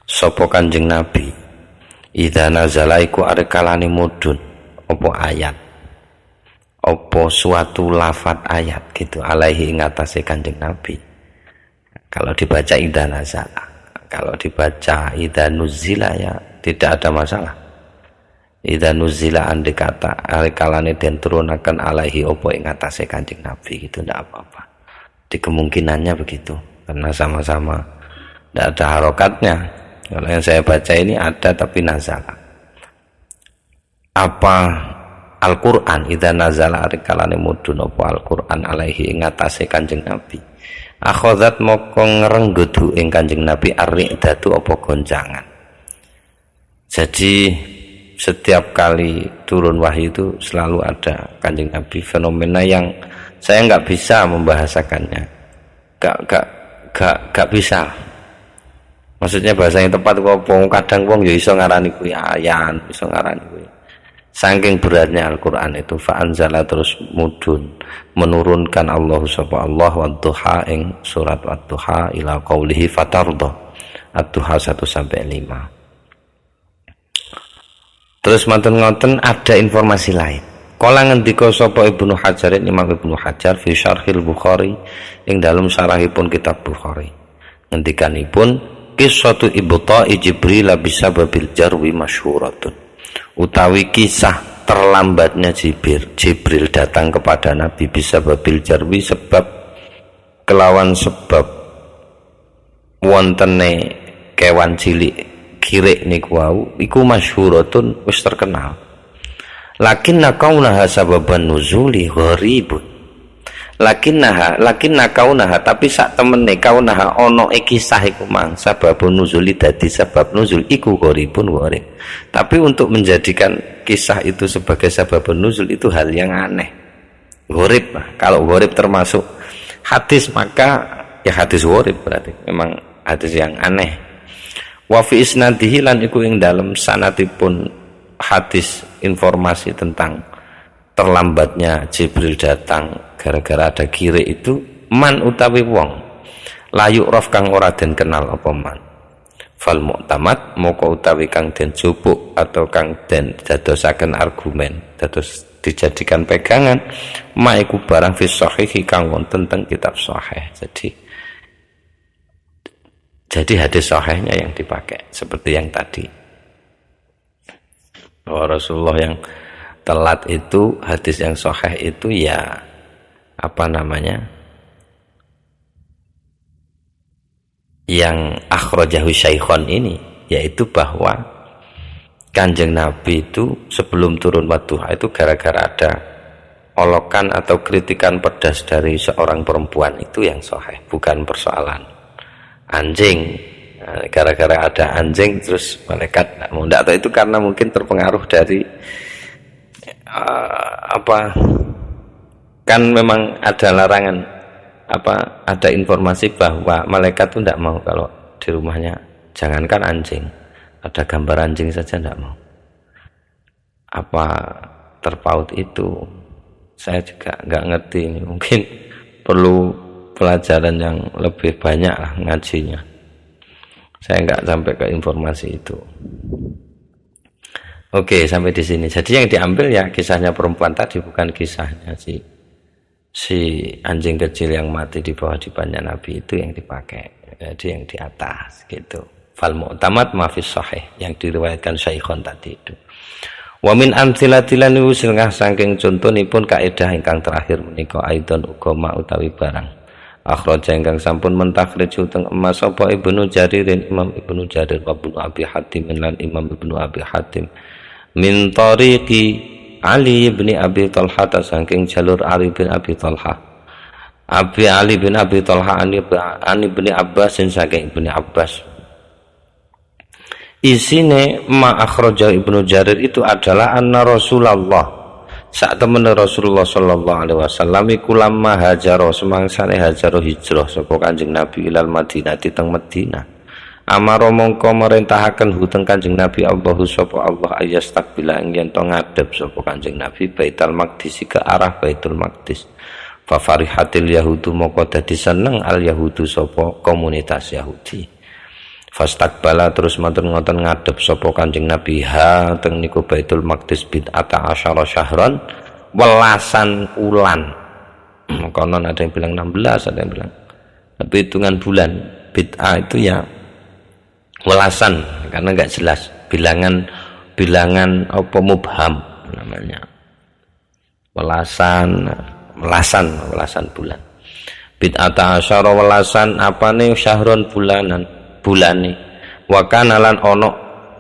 sapa Kanjeng Nabi idza nazala iku arkalane mudhun apa ayat, apa suatu lafat ayat gitu alaihi ing atase Kanjeng Nabi. Kalau dibaca idza nazala, kalau dibaca idza nuzila ya tidak ada masalah. Idza nuzila andai kata arikalane den turunaken alaihi opo ing atase Kanjeng Nabi gitu, ndak apa-apa. Di kemungkinannya begitu karena sama-sama ndak ada harokatnya. Kalau yang saya baca ini ada tapi nazala. Apa Al-Qur'an idza nazala arikalane mudun opo Al-Qur'an alaihi ing atase Kanjeng Nabi. Akhadzat moko ngrenggut ing Kanjeng Nabi ar-ri'datu opo goncangan. Jadi setiap kali turun wahyu itu selalu ada Kanjeng Nabi, fenomena yang saya nggak bisa membahasakannya, nggak bisa. Maksudnya bahasa yang tepat kok kadang wong ya iso ngarani kuwi ayan, iso ngarani kuwi. Saking beratnya Al-Qur'an itu, fa anzala, terus mudun menurunkan Allah subhanahu wa ta'ala ing surat Ad-Duha ila qaulihi fatarda. Ad-Duha 1 sampai 5. Terus manten ngoten ada informasi lain. Kala ngendika sapa Ibnu Hajar, Imam Ibnu Hajar fi Syarhil Bukhari ing dalem syarahipun kitab Bukhari. Ngendikanipun qissatu ibta'i Jibril bisababil jarwi masyhuratun. Utawi kisah terlambatnya Jibril datang kepada Nabi bisababil jarwi sebab kelawan sebab wontene kewan cilik kirik niku wau iku masyhuratun wis terkenal. Lakinna kaunaha sababan nuzuli gharibun. Lakinna kaunaha tapi sak temene kaunaha ono kisah iku mang sababun nuzuli dadi sebab nuzul iku gharibun gharib. Tapi untuk menjadikan kisah itu sebagai sababun nuzul itu hal yang aneh. Gharib, kalau gharib termasuk hadis maka ya hadis gharib berarti memang hadis yang aneh. Wa fi isnadihi lan iku ing dalem sanadipun hadis informasi tentang terlambatnya Jibril datang gara-gara ada kiri itu man utawi wong layu rof kang ora den kenal apa man fal mu'tamad moko utawi kang den jupuk atau kang den dadosaken argumen dados dijadikan pegangan maiku barang fi shahihi kang wonten teng kitab sahih. Jadi hadis sahihnya yang dipakai seperti yang tadi. Rasulullah yang telat itu hadis yang sahih itu ya apa namanya yang akhrajahu Syaikhon ini, yaitu bahwa Kanjeng Nabi itu sebelum turun Wadduha itu gara-gara ada olokan atau kritikan pedas dari seorang perempuan itu yang sahih, bukan persoalan anjing. Gara-gara ada anjing terus malaikat tidak tahu itu karena mungkin terpengaruh dari kan memang ada larangan ada informasi bahwa malaikat itu tidak mau kalau di rumahnya jangankan anjing ada gambar anjing saja tidak mau. Apa terpaut itu saya juga nggak ngerti, mungkin perlu pelajaran yang lebih banyak lah ngajinya. Saya nggak sampai ke informasi itu. Oke, sampai di sini. Jadi yang diambil ya kisahnya perempuan tadi, bukan kisahnya si anjing kecil yang mati di bawah dipannya Nabi itu yang dipakai. Jadi yang di atas gitu. Fal mu'tamad ma fi sahih yang diriwayatkan Syaikhon tadi itu. Wa min amthilatilan usilngah saking contonipun kaidah ingkang terakhir menika aidon uga ma utawi barang. Akhraja ingkang sampun mentakhrij teng emas apa Ibnu Jaririn Imam Ibnu Jarir wa Ibnu Abi Hatim lan Imam Ibnu Abi Hatim min tariqi Ali bin Abi Talha saking jalur Ali bin Abi Talha Ali bin Abi Talha ani bin Abbas saking Ibnu Abbas. Isine ma akhraja Ibnu Jarir itu adalah anna Rasulullah saat temen Rasulullah sallallahu alaihi wasallam iku lamma hajaro semangsane hajaro hijrah saka Kanjeng Nabi ilal Madinah teng Madinah. Amaro mongko merintahaken huteng Kanjeng Nabi Allahu sapa Allah ayastakbila yen to ngadhep sapa Kanjeng Nabi Baitul Maqdis ke arah Baitul Maqdis. Fa farihatil yahudu mongko dadi seneng al yahudu sapa komunitas Yahudi. Fastakbala terus matur ngoten ngadep sapa Kanjeng Nabi ha teng niku Baitul Maqdis bid'ata asyara syahran welasan ulan. Konon ada yang bilang 16, ada yang bilang tapi hitungan bulan. Bid'ah itu ya welasan karena enggak jelas bilangan apa mubham namanya. Welasan bulan. Bid'ata asyara welasan apane syahron bulane wa kana lan ono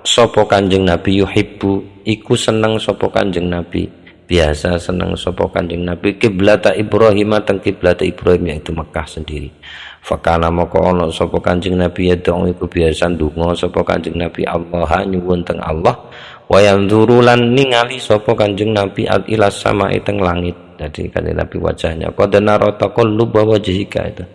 sapa Kanjeng Nabi yuhibbu iku seneng sapa Kanjeng Nabi biasa seneng sapa Kanjeng Nabi kiblata Ibrahim teng kiblat Ibrahim yaitu Mekah sendiri. Fakana moko ono sapa Kanjeng Nabi yadong iku biasa ndonga sapa Kanjeng Nabi Allah nyuwun teng Allah wa yanzuru lan ningali sapa Kanjeng Nabi al ila sama'i teng langit. Jadi Kanjeng Nabi wajahnya qad narata qalluba wajhika itu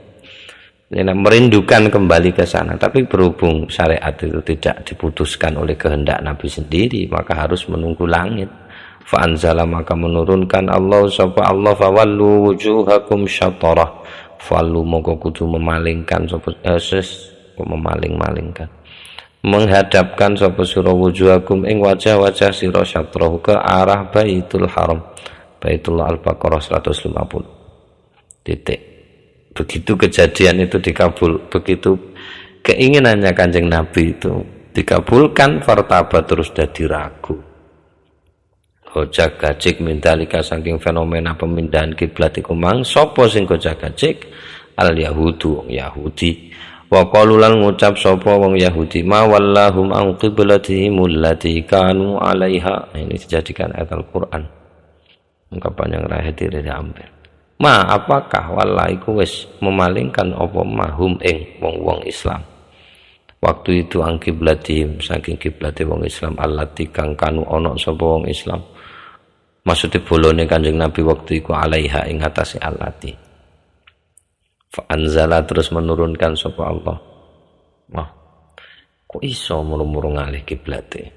merindukan kembali ke sana, tapi berhubung syariat itu tidak diputuskan oleh kehendak Nabi sendiri, maka harus menunggu langit. Fa anzala maka menurunkan Allah sapa Allah fawallu wujuhakum syatarah. Fallu moko kudu memalingkan sapa memaling-malingkan. Menghadapkan sapa sira wujuhakum ing wajah-wajah sira syatrahu ke arah Baitul Haram. Baitullah Al-Baqarah 150 titik. Begitu kejadian itu dikabul, begitu keinginannya Kanjeng Nabi itu dikabulkan, fartaba terus jadi ragu. Gojak gajik mindalika saking fenomena pemindahan kiblat iku mang sapa sing gojak gajik al yahudu Yahudi. Wa qalu lan ngucap sapa wong Yahudi ma wallahum an qiblatihim allati kanu 'alaiha. Ini dijadikan ayat Al-Qur'an. Ungkapan yang raih diri diambil. Ma apakah wallahi ku wis memalingkan apa mahum ing wong-wong Islam. Waktu itu ang kiblatihim saking kiblate wong Islam allati kang kanu ana sapa wong Islam. Maksudnya bolone Kanjeng Nabi waktu iku 'alaiha ing atase allati. Fa anzala terus menurunkan sapa Allah. Wah, kok iso murung-murung ngalih kiblate?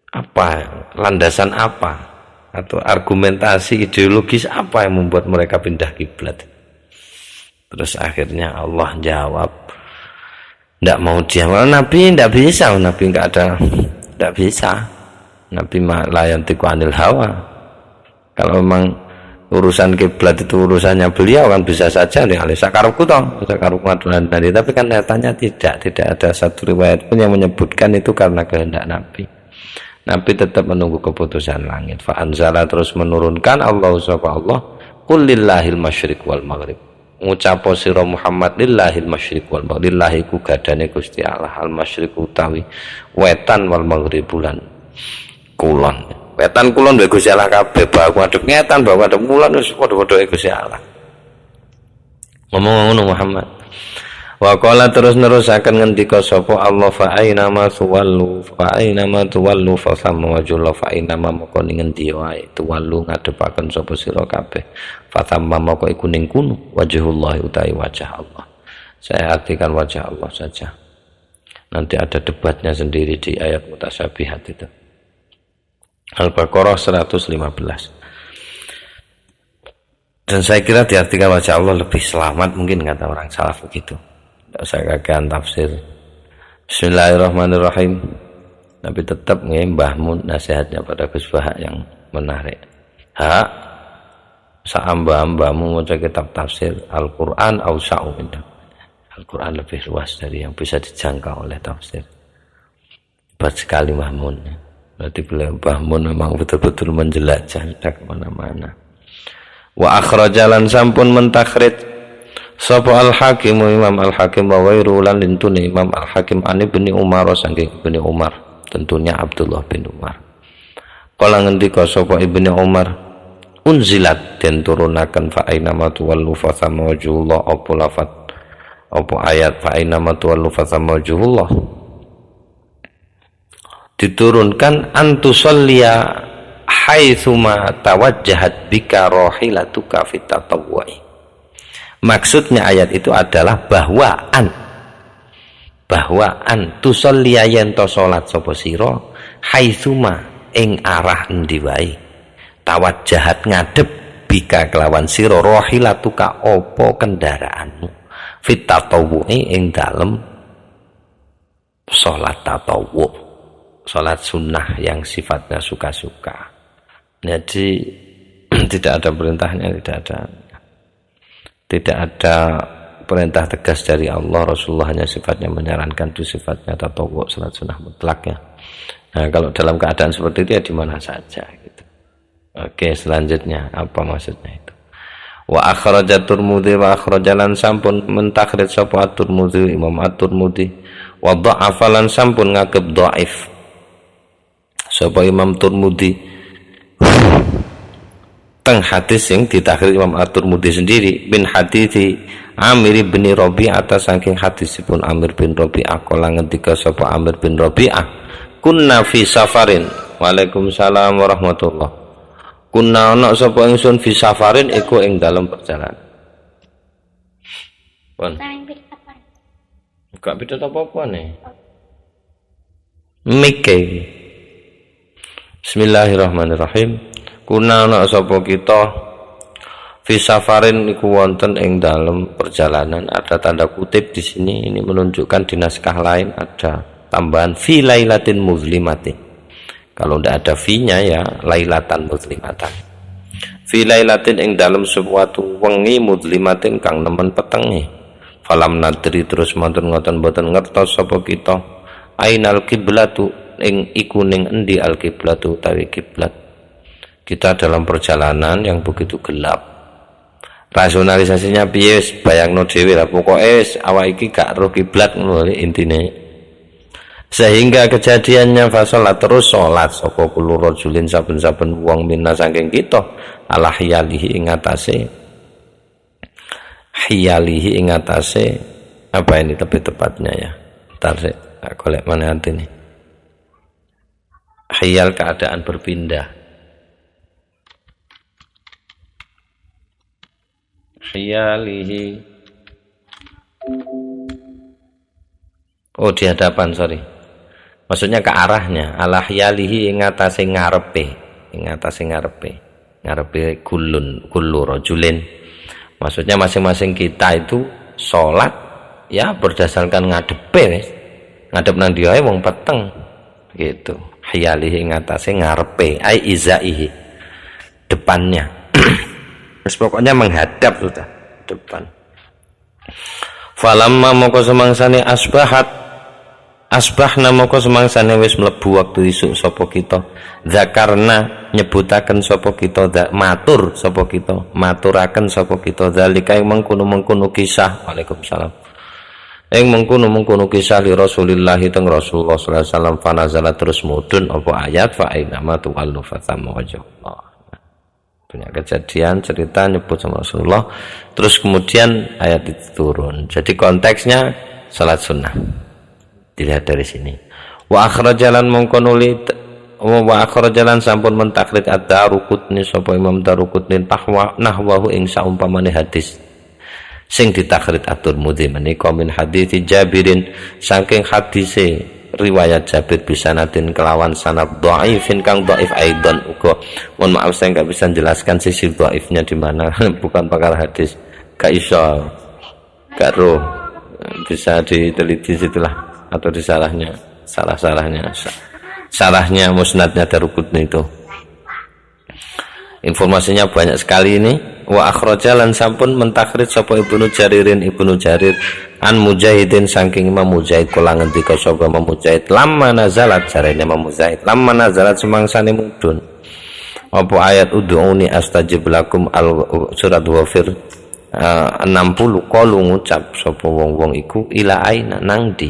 Apa landasan apa atau argumentasi ideologis apa yang membuat mereka pindah kiblat? Terus akhirnya Allah jawab, tidak mau jawab. Nabi tidak bisa, Nabi tidak bisa. Nabi layantiku anil hawa. Kalau memang urusan kiblat itu urusannya beliau kan bisa saja nih alih sakarupku toh, sakarupku tadi. Tapi kan nyatanya tidak ada satu riwayat pun yang menyebutkan itu karena kehendak Nabi. Nabi tetap menunggu keputusan langit. Fa anzala terus menurunkan Allah subhanahu Allah, qul lillahil masyriq wal maghrib. Ngucapo sira Muhammad lillahil masyriq wal maghrib. Lillahi ku gadane Gusti Allah, al masyriq utawi wetan wal maghrib bulan kulon. Wetan kulon wae Gusti Allah kabeh, baku adep ngetan, baku adep kulon wis padha-padha Gusti Allah. Ngomong ngono Muhammad. Wa qala terus nerusaken ngendika sapa Allah fa aina ma tuwallu fa thamma wajhullah fa aina ma moko ning endi wae tuwallu ngadepaken sapa sira kabeh fa thamma moko iku ning kuno wajhullah utawi wajah Allah. Saya artikan wajah Allah saja. Nanti ada debatnya sendiri di ayat mutasyabihat itu. Al-Baqarah 115. Dan saya kira diartikan wajah Allah lebih selamat, mungkin kata orang salaf begitu. Tidak usah kakean tafsir. Bismillahirrahmanirrahim. Nabi tetap ngembahmu nasihatnya pada Gus Bahak yang menarik. Hak saamba-ambamu maca kitab tafsir Al-Quran awsa'u minhu. Al-Quran lebih luas dari yang bisa dijangkau oleh tafsir. Hebat sekali Mahmun. Berarti beliau Mahmun memang betul-betul menjelajah ke mana-mana. Wa akhrajalan sampun mentakhrij sapa al-Hakim Imam al-Hakim wa wairu lan lintune Imam al-Hakim an Ibnu Umar saking Ibnu Umar, tentunya Abdullah bin Umar. Kala ngendika sapa Ibnu Umar, unzilat den turunaken fa aina ma tuwallu fa thamma wajhullah apa lafat apa ayat fa aina ma tuwallu fa thamma wajhullah diturunkan antusalliya haitsuma tawajjahat bika rahilatuka fit tatawwu'i. Maksudnya ayat itu adalah bahwaan tusalliya yen to salat sapa sira haitsuma ing arah endi wae tawajjahat ngadep bika kelawan sira rahilatuka apa kendaraanmu fit tatawwu'i ing dalem salat tatawwu, salat sunnah yang sifatnya suka-suka. Jadi tidak ada perintahnya, tidak ada perintah tegas dari Allah. Rasulullah hanya sifatnya menyarankan, itu sifatnya tatawwu, salat sunnah mutlak ya. Nah, kalau dalam keadaan seperti itu ya di mana saja gitu. Oke, selanjutnya apa maksudnya itu? Wa akhrajat Tirmidzi wa akhrajalan sampun mentakhrij sapa Tirmidzi Imam At-Tirmidzi wa dha'afalan sampun ngagep dhaif sapa Imam Tirmidzi teng hadis yang ditakhrij Imam At-Tirmidzi sendiri bin hadits Amir bin Rabi'ah saking hadisipun Amir bin Rabi'ah kala ngendika sapa Amir bin Rabi'ah kunna fi safarin. Waalaikumsalam warahmatullah. Kunna ana sapa ingsun fi safarin iku ing dalam perjalanan. Pun. Enggak beda apa-apa nih. Mike. Bismillahirrahmanirrahim. Kuna ana sapa kita fi safarin iku wonten ing dalam perjalanan. Ada tanda kutip di sini, ini menunjukkan di naskah lain ada tambahan fi lailatin muzlimatin. Kalau tidak ada fi-nya ya lailatan muzlimatan. fi lailatin ing dalem suatu wengi mudlimatin kang nemen petenge falam nadri terus mantun ngoten boten ngertos sapa kita ainal kiblatu ing iku ning endi al kiblatu utawi kiblat. Kita dalam perjalanan yang begitu gelap, rasionalisasinya piye bayangno dhewe lah, pokoke awak iki gak ro kiblat ngono intine. Sehingga kejadiannya fasolat terus salat sapa kulo rajulin saben-saben wong minna saking kita ala hiyalihi ing atase apa ini tepatnya ya. Entar sik golek mana artine. Hiyal keadaan berpindah. Hiyalihi. Oh, di hadapan, sorry. Maksudnya ke arahnya, ala hiyalihi ing atase ngarepe, ngarepe kullu rajulin. Maksudnya masing-masing kita itu sholat ya berdasarkan ngadepe wis. Ngadep nang dia wong peteng gitu. Hiyalihi ing atase ngarepe, ai izaihi. Depannya. Terus pokoknya menghadap sudah depan. Falamma moko semangsane asbahna moko semangsane wis mlebu waktu isuk sapa kita zakarna nyebutaken sapa kita matur sapa kita maturaken sapa kita zalika ing mengkono kisah. Waalaikumsalam. Ing mengkono kisah li Rasulillah teng Rasulullah sallallahu alaihi wasallam fanazala terus mudun apa ayat fa aina ma tu'allu fatamma wajhullah. Punya kejadian cerita nyebut sama Rasulullah, terus kemudian ayat itu turun. Jadi konteksnya salat sunnah. Dilihat dari sini. Wa akhrajalan mongkonuli wa akhrajalan sampun mentakrid ad-Daruqutni sapa Imam Daruqutni nahwahu ing saumpamane hadis sing ditakrid at-Tirmidzi menika min hadits Jabirin saking hadise riwayat Jabir bisanatin kelawan sanad dhaifin kang dhaif aidan uga. Mohon maaf saya enggak bisa menjelaskan sisi dhaifnya di mana, bukan pakar hadis. Gak iso. Karo bisa diteliti situlah atau di salahnya musnadnya Daruqutni itu. Informasinya banyak sekali ini. Wa akhrajalan sampun mentakrid sapa Ibnu Jarir an Mujahidin saking Imam Mujahid kala ngendika sapa Imam Mujahid lamma nazalat jarene Imam Mujahid lamma nazalat semangsane mudhun apa ayat ud'uni astajib lakum al surat Ghafir 60 qalu ngucap sapa wong-wong iku ila aina nang di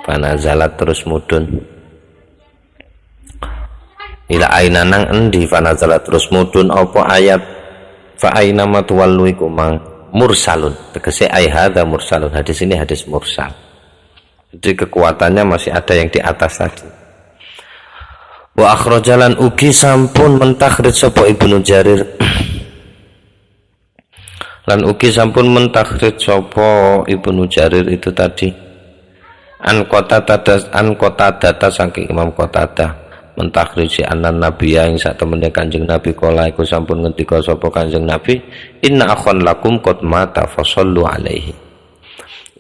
panazalat terus mudhun ila aina nang endi panazalat terus mudhun apa ayat fa aina matwallu iku mang mursalun tegese ai hadza mursalun. Hadis ini hadis mursal, jadi kekuatannya masih ada yang di atas tadi. Wa akhrajalan ugi sampun mentakhrij sapa Ibnu Jarir lan ugi sampun mentakhrij sapa Ibnu Jarir itu tadi an kota data saking Imam Qatadah mentakhriji anan nabi yang sak temene Kanjeng Nabi kala iku sampun ngendika sapa Kanjeng Nabi inna akhon lakum qad mata fasallu alaihi.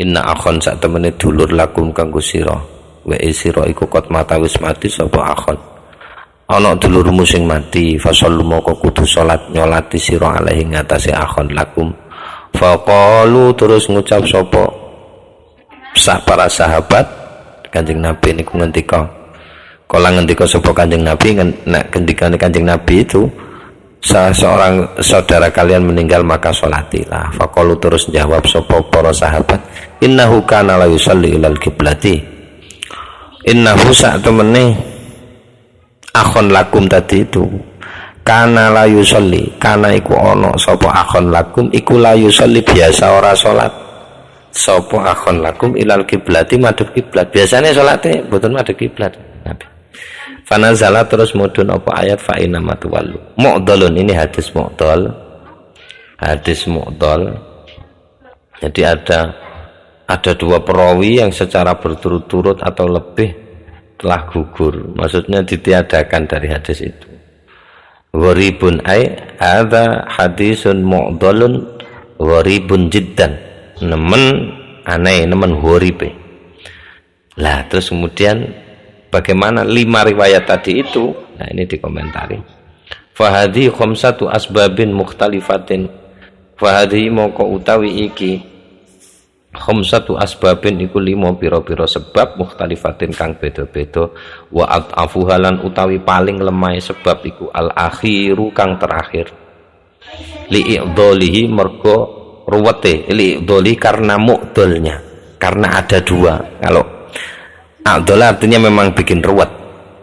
Inna akhon sak temene dulur lakum kanggo sira wa sira iku qad mata wis mati sapa akhon ana dulurmu sing mati fasallu moko kudu salat nyolati sira alaihi ngatasé akhon lakum. Faqalu terus ngucap sapa para sahabat Kanjeng Nabi niku ngendika kala ngendika sapa Kanjeng Nabi nek ngendikane Kanjeng Nabi itu seorang saudara kalian meninggal maka sholatilah. Faqalu terus jawab sapa para sahabat innahu kana la yusalli ilal kiblati. Innahu sa'temene akhon lakum tadi itu kana la yusalli kana iku ana sapa akhon lakum iku la yusalli biasa ora salat sapa akhon lakum ilal kiblati madhep kiblat biasane salate mboten madhep kiblat. Nabi fanazala terus mudun apa ayat fa inna matwallu mu'dhalun. Ini hadis mu'dhal, jadi ada dua perawi yang secara berturut-turut atau lebih telah gugur, maksudnya ditiadakan dari hadis itu. Gharibun ay hadza hadisun mu'dhalun gharibun jiddan, nemen aneh, nemen gharibe. Lah terus kemudian bagaimana 5 riwayat tadi itu? Nah ini dikomentari. Fahadhi khamsatu asbabin mukhtalifatin. Fahadhi moko utawi iki khamsatu asbabin iku 5 pira-pira sebab mukhtalifatin kang beda-beda. Wa atafuhalan utawi paling lemah sebab iku al akhiru kang terakhir. Li'idholihi mergo ruwete, li'idholi karena mu'dolnya, karena ada 2. Kalau a'dol artinya memang bikin ruwet,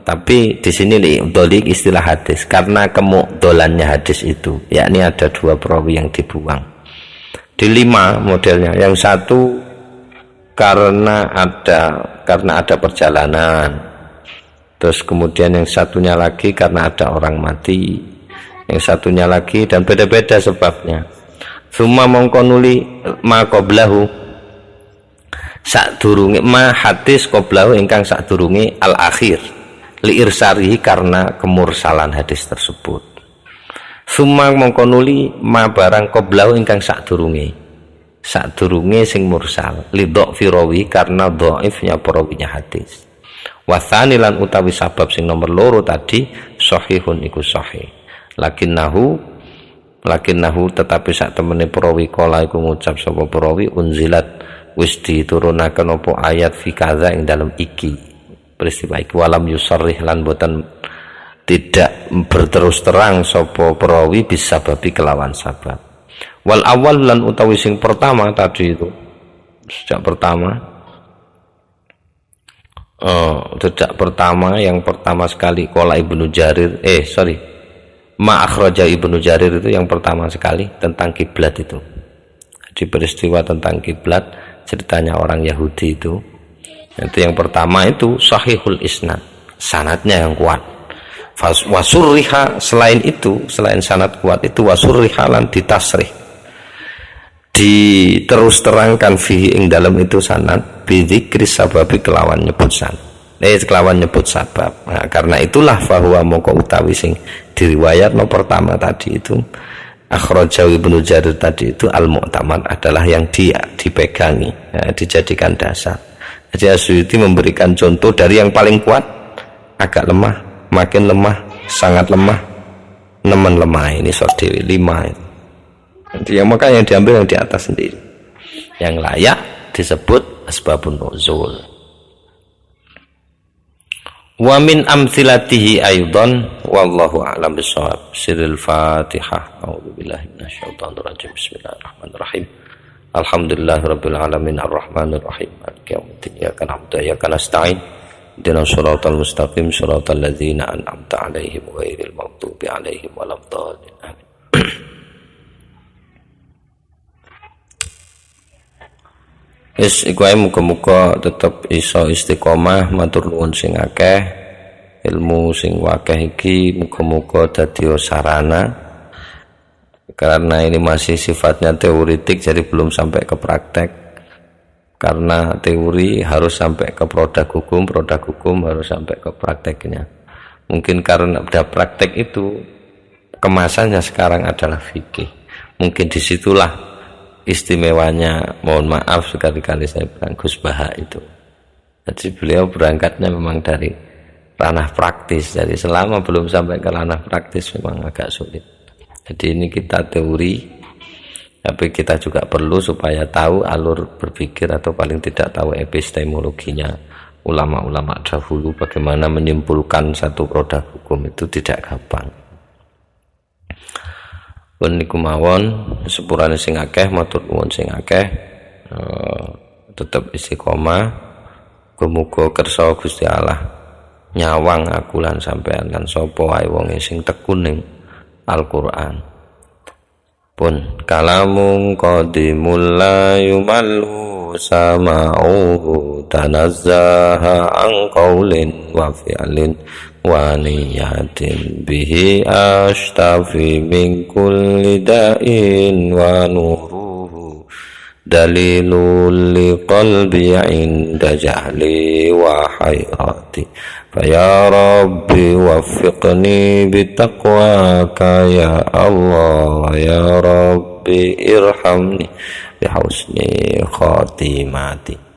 tapi di sini li'idholi istilah hadis karena kemu'dolannya hadis itu, yakni ada 2 perawi yang dibuang. Di 5 modelnya, yang satu karena ada perjalanan, terus kemudian yang satunya lagi karena ada orang mati, yang satunya lagi, dan beda-beda sebabnya. Summa mongko nuli ma qablahu sadurunge ma hadis qablahu ingkang sadurunge al akhir li irsarihi karena kemursalan hadis tersebut. Summa mongko nuli ma barang qablahu ingkang sadurunge sing mursal li dha'fi rawi karena dhaifnya perawinya hadis. Wa tsanilan utawi sabab sing nomor 2 tadi sahihun iku sahih. Lakinnahu tetapi sak temene perawi kala iku ngucap sapa perawi unzilat wis diturunaken apa ayat fi kaza ing dalam iki peristiwa iki walam yusarrih lan boten tidak berterus terang sapa perawi bisa babi kelawan sabab. Wal awal lan utawi sing pertama tadi itu sejak pertama yang pertama sekali kola Ibnu Jarir ma akhraja Ibnu Jarir itu yang pertama sekali tentang kiblat itu. Di peristiwa tentang kiblat ceritanya orang Yahudi itu yang pertama itu sahihul isnad, sanadnya yang kuat. Wasurriha selain sanad kuat itu wasurriha lan ditasrih, diterus terangkan fihi ing dalam itu sanad bidzikri sababi kelawan nyebut sabab. Nah, karena itulah fahuwa moko utawi sing diriwayat no pertama tadi itu akhrajahu Ibnu Jarir tadi itu al-mu'tamad adalah yang dipegangi, dijadikan dasar. Jadi Asyuti memberikan contoh dari yang paling kuat, agak lemah, makin lemah, sangat lemah, nemen lemah, ini sordewi 5 itu. Jadi maka yang diambil yang di atas sendiri, yang layak disebut asbabun nuzul. Wa min amthilatihi aidan wallahu a'lam bissawab. Sirrul Fatihah. A'udzubillahi minasyaitonir rajim. Bismillahirrahmanirrahim. Alhamdulillahirabbil alamin arrahmanir rahim. Maliki yaumiddin. Iyyaka na'budu wa iyyaka nasta'in. Ihdinas shiratal mustaqim shiratal ladzina an'amta 'alaihim ghairil maghdubi 'alaihim waladdallin. Amin. Iku ae muga-muga tetep iso istiqomah matur nuwun sing akeh, ilmu sing wakeh iki muga-muga dadi sarana, karena ini masih sifatnya teoritik jadi belum sampai ke praktek. Karena teori harus sampai ke produk hukum harus sampai ke prakteknya. Mungkin karena udah praktek itu kemasannya sekarang adalah fikih. Mungkin disitulah istimewanya, mohon maaf sekali-kali saya bilang Gus Baha itu. Jadi beliau berangkatnya memang dari ranah praktis, jadi selama belum sampai ke ranah praktis memang agak sulit. Jadi ini kita teori, tapi kita juga perlu supaya tahu alur berpikir atau paling tidak tahu epistemologinya ulama-ulama dahulu, bagaimana menyimpulkan satu produk hukum itu tidak gampang. Pun niku mawon sepurane sing akeh matur nuwun sing akeh, tetep istiqomah, muga kersa Gusti Allah nyawang aku lan sampean lan sapa wae wong sing tekun ning Al-Qur'an. Pun kalamun qadimul la yumallu sama'uhu tanazzaha an qaulin wa fi'lin wa niyatin bihi ashtafi min kulli da'in wa nuruhu dalilul liqalbi inda jahli wa hayrati faya rabbi waffiqni bitaqwaka ya Allah ya rabbi irhamni bihusni khatimati.